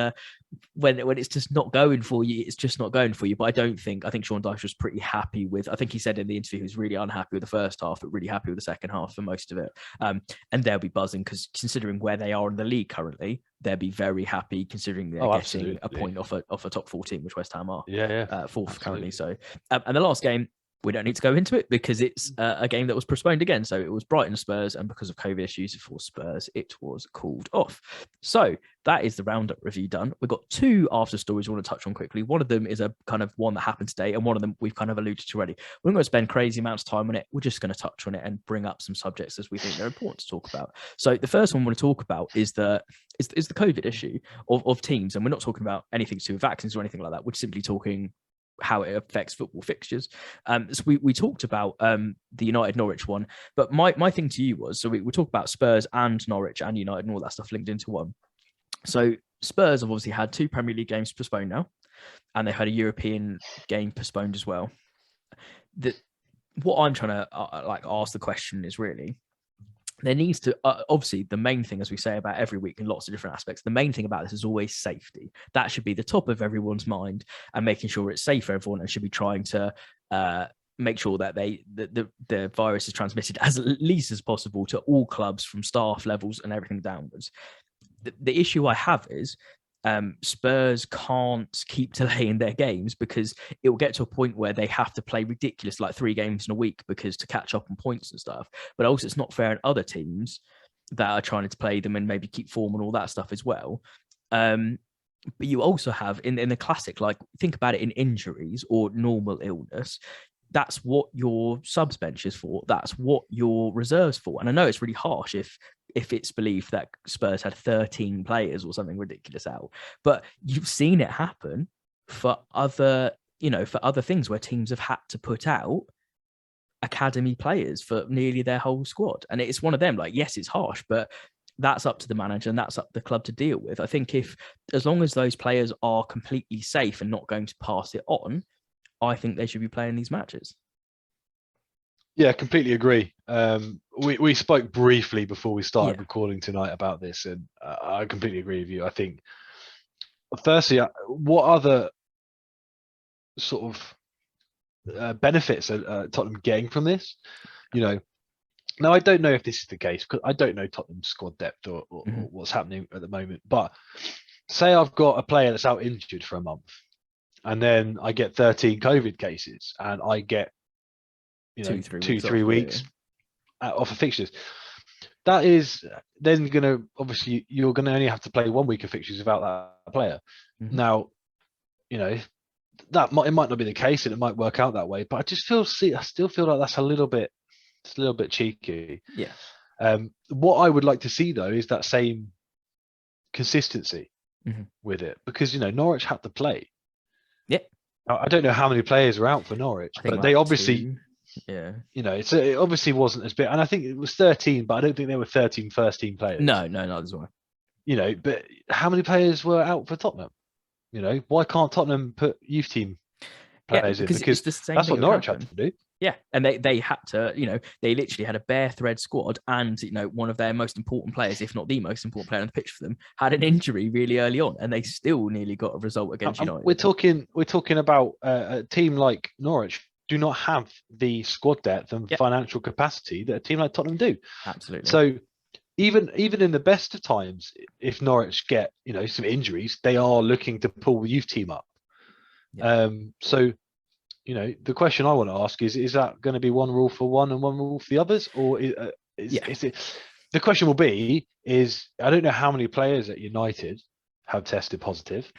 it's just not going for you, it's just not going for you. But I think Sean Dyche was pretty happy with. I think he said in the interview he was really unhappy with the first half, but really happy with the second half for most of it. And they'll be buzzing because considering where they are in the league currently, they'll be very happy considering they're getting Absolutely. a point off a top 14, which West Ham are. Yeah, Fourth absolutely. currently. So, and the last game, we don't need to go into it because it's a game that was postponed again. So it was Brighton Spurs, and because of COVID issues for Spurs, it was called off. So that is the Roundup review done. We've got two after stories we want to touch on quickly. One of them is a kind of one that happened today, and one of them we've kind of alluded to already. We're not going to spend crazy amounts of time on it. We're just going to touch on it and bring up some subjects as we think they're important to talk about. So the first one we want to talk about is the COVID issue of teams, and we're not talking about anything to do with vaccines or anything like that. We're simply talking how it affects football fixtures. So we talked about the United Norwich one, but my thing to you was, so we talked about Spurs and Norwich and United and all that stuff linked into one. So Spurs have obviously had 2 Premier League games postponed now, and they've had a European game postponed as well. What I'm trying to ask the question is really, there needs to obviously the main thing, as we say about every week in lots of different aspects, the main thing about this is always safety. That should be the top of everyone's mind, and making sure it's safe for everyone, and should be trying to make sure that the virus is transmitted as least as possible to all clubs from staff levels and everything downwards. The issue I have is Spurs can't keep delaying their games because it will get to a point where they have to play ridiculous, like 3 games in a week, because to catch up on points and stuff. But also, it's not fair on other teams that are trying to play them and maybe keep form and all that stuff as well. But you also have in the classic, like think about it in injuries or normal illness. That's what your subs bench is for. That's what your reserves for. And I know it's really harsh if it's believed that Spurs had 13 players or something ridiculous out, but you've seen it happen for other things where teams have had to put out academy players for nearly their whole squad. And it's one of them, like, yes, it's harsh, but that's up to the manager and that's up to the club to deal with. I think as long as those players are completely safe and not going to pass it on, I think they should be playing these matches. Yeah, completely agree. We spoke briefly before we started recording tonight about this, and I completely agree with you. I think, firstly, what other sort of benefits are Tottenham getting from this? You know, now I don't know if this is the case because I don't know Tottenham's squad depth or what's happening at the moment. But say I've got a player that's out injured for a month, and then I get 13 COVID cases, and I get 2-3 weeks off of fixtures. That is then going to, obviously, you're going to only have to play 1 week of fixtures without that player. Now, that it might not be the case, and it might work out that way. But I still feel like that's a little bit cheeky. Yeah. What I would like to see though is that same consistency with it, because Norwich had to play. Yeah. I don't know how many players are out for Norwich, but they obviously. 2. Yeah, it obviously wasn't as big, and I think it was 13, but I don't think there were 13 first team players. No, that's why. But how many players were out for Tottenham? Why can't Tottenham put youth team players in? Because that's what Norwich had to do. Yeah, and they had to, they literally had a bare thread squad, and one of their most important players, if not the most important player on the pitch for them, had an injury really early on, and they still nearly got a result against United. We're talking about a team like Norwich do not have the squad depth and financial capacity that a team like Tottenham do. Absolutely. So even in the best of times, if Norwich get some injuries, they are looking to pull the youth team up. Yeah. So the question I want to ask is that going to be one rule for one and one rule for the others, or is it? The question will be is I don't know how many players at United have tested positive.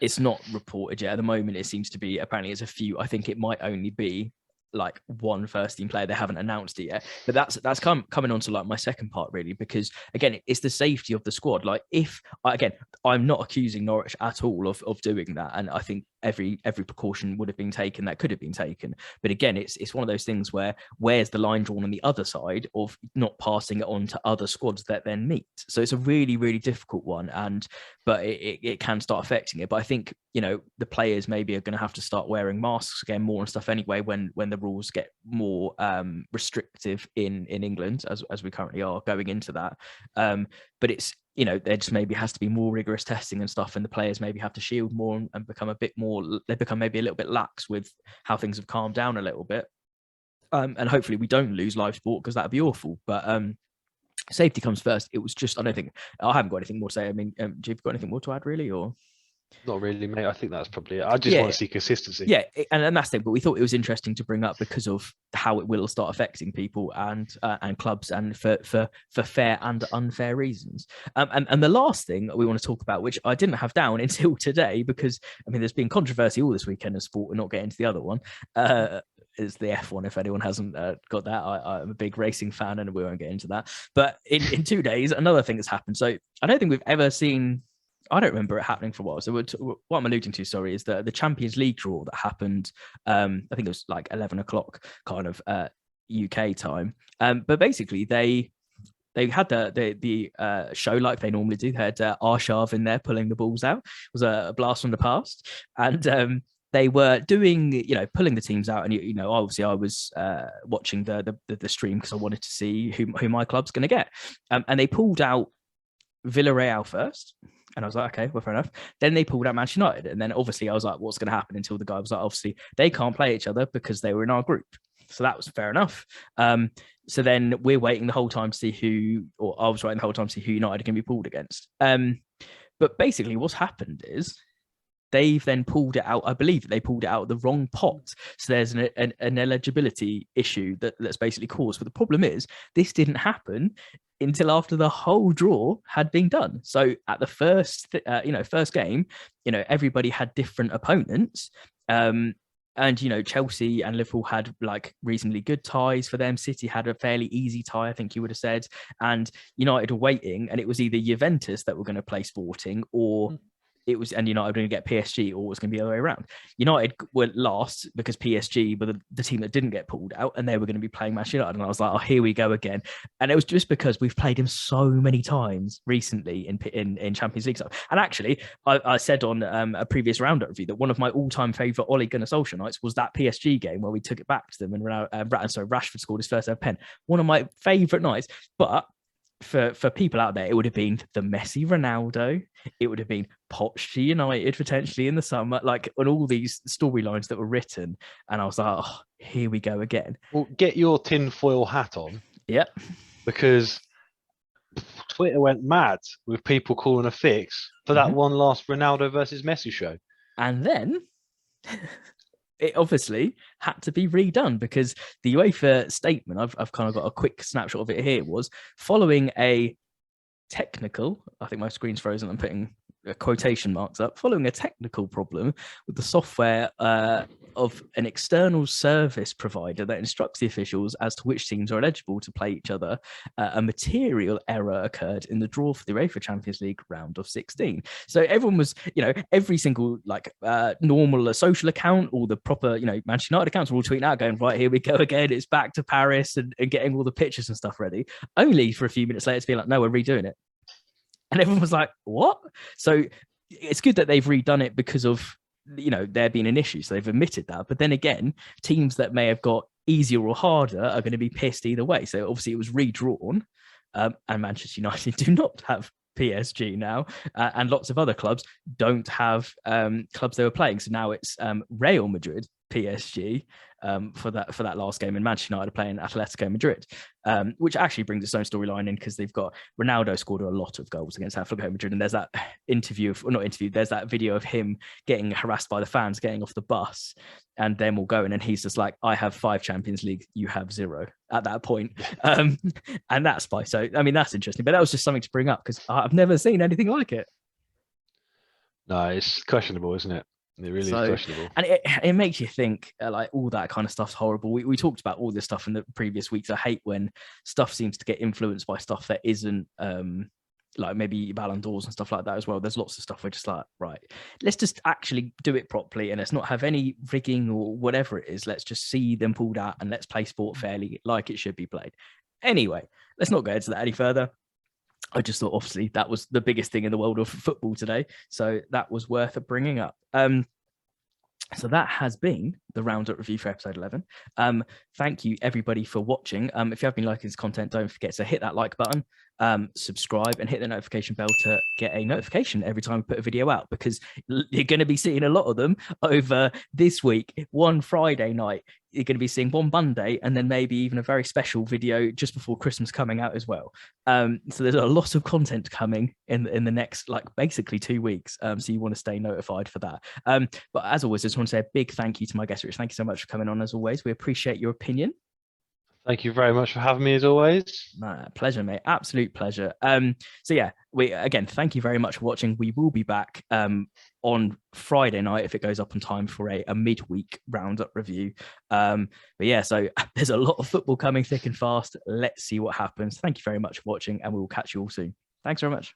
It's not reported yet. At the moment, it seems to be, apparently it's a few. I think it might only be like one first team player. They haven't announced it yet. But that's coming on to like my second part, really, because again, it's the safety of the squad. Like if again, I'm not accusing Norwich at all of doing that. And I think every precaution would have been taken that could have been taken. But again, it's one of those things where where's the line drawn on the other side of not passing it on to other squads that then meet. So it's a really, really difficult one. But it can start affecting it. But I think, the players maybe are going to have to start wearing masks again more and stuff anyway when the rules get more restrictive in England, as we currently are going into that. But it's, there just maybe has to be more rigorous testing and stuff, and the players maybe have to shield more and become a bit more, they become maybe a little bit lax with how things have calmed down a little bit. And hopefully we don't lose live sport, because that'd be awful. But safety comes first. It was just, I haven't got anything more to say. I mean, do you've got anything more to add, really, or? Not really, mate. I think that's probably it. I just want to see consistency. Yeah, and that's the thing. But we thought it was interesting to bring up because of how it will start affecting people and clubs, and for fair and unfair reasons. And the last thing we want to talk about, which I didn't have down until today, because there's been controversy all this weekend in sport. We're not getting to the other one. Is the F1, if anyone hasn't got that. I'm a big racing fan, and we won't get into that. But in 2 days, another thing has happened. So I don't think we've ever seen, I don't remember it happening for a while. So what I'm alluding to, sorry, is the Champions League draw that happened. I think it was like 11 o'clock kind of UK time. But basically they had the show like they normally do. They had Arshav in there pulling the balls out. It was a blast from the past. And they were doing, pulling the teams out. And, obviously I was watching the stream because I wanted to see who my club's going to get. And they pulled out Villarreal first. And I was like, okay, well, fair enough. Then they pulled out Manchester United. And then obviously I was like, what's going to happen? Until the guy was like, obviously they can't play each other because they were in our group. So that was fair enough. So then we're waiting the whole time to see I was waiting the whole time to see who United can be pulled against. But basically what's happened is they've then pulled it out. I believe that they pulled it out of the wrong pot. So there's an eligibility issue that's basically caused. But the problem is this didn't happen until after the whole draw had been done. So at the first game, everybody had different opponents. And, Chelsea and Liverpool had like reasonably good ties for them. City had a fairly easy tie, I think you would have said. And United were waiting, and it was either Juventus that were going to play Sporting, or it was, and United were going to get PSG, or it was going to be the other way around. United were last because PSG were the team that didn't get pulled out, and they were going to be playing Manchester United. And I was like, oh, here we go again. And it was just because we've played him so many times recently in Champions League stuff. And actually, I said on a previous Roundup review that one of my all-time favourite Ole Gunnar Solskjaer nights was that PSG game where we took it back to them, and Rashford scored his first ever pen. One of my favourite nights. But for people out there, it would have been the Messi Ronaldo. It would have been Poch to United potentially in the summer, like on all these storylines that were written. And I was like, oh, here we go again. Well, get your tinfoil hat on. Yep. Because Twitter went mad with people calling a fix for that one last Ronaldo versus Messi show. And then it obviously had to be redone, because the UEFA statement, I've kind of got a quick snapshot of it here, was following a technical, I think my screen's frozen, I'm putting quotation marks up, following a technical problem with the software of an external service provider that instructs the officials as to which teams are eligible to play each other, a material error occurred in the draw for the UEFA Champions League round of 16. So everyone was, every single normal social account, or the proper, Manchester United accounts were all tweeting out going, right, here we go again, it's back to Paris, and getting all the pictures and stuff ready, only for a few minutes later to be like, no, we're redoing it. And everyone was like, what? So it's good that they've redone it because of, there being an issue. So they've admitted that. But then again, teams that may have got easier or harder are going to be pissed either way. So obviously it was redrawn. And Manchester United do not have PSG now. And lots of other clubs don't have clubs they were playing. So now it's Real Madrid PSG for that last game, and Manchester United are playing Atletico Madrid, which actually brings its own storyline in because they've got Ronaldo scored a lot of goals against Atletico Madrid, and there's that there's that video of him getting harassed by the fans getting off the bus, and them all going, and he's just like, I have 5 Champions League, you have 0 at that point. And that's by, so I mean, that's interesting, but that was just something to bring up because I've never seen anything like it. No, it's questionable, isn't it? It really is questionable. And it makes you think, like, all that kind of stuff's horrible. We talked about all this stuff in the previous weeks. I hate when stuff seems to get influenced by stuff that isn't like maybe Ballon d'Ors and stuff like that as well. There's lots of stuff we're just like, right, let's just actually do it properly, and let's not have any rigging or whatever it is. Let's just see them pulled out and let's play sport fairly like it should be played. Anyway, let's not go into that any further. I just thought, obviously, that was the biggest thing in the world of football today. So that was worth bringing up. So that has been the Roundup review for episode 11. Thank you, everybody, for watching. If you have been liking this content, don't forget to hit that like button, subscribe, and hit the notification bell to get a notification every time we put a video out, because you're going to be seeing a lot of them over this week. One Friday night, you're going to be seeing one Monday, and then maybe even a very special video just before Christmas coming out as well. So there's a lot of content coming in the next, like, basically 2 weeks. So you want to stay notified for that. But as always, I just want to say a big thank you to my guest, Rich. Thank you so much for coming on as always. We appreciate your opinion. Thank you very much for having me as always. Pleasure, mate. Absolute pleasure. So yeah, again, thank you very much for watching. We will be back on Friday night if it goes up on time for a midweek Roundup review. But yeah, so there's a lot of football coming thick and fast. Let's see what happens. Thank you very much for watching, and we will catch you all soon. Thanks very much.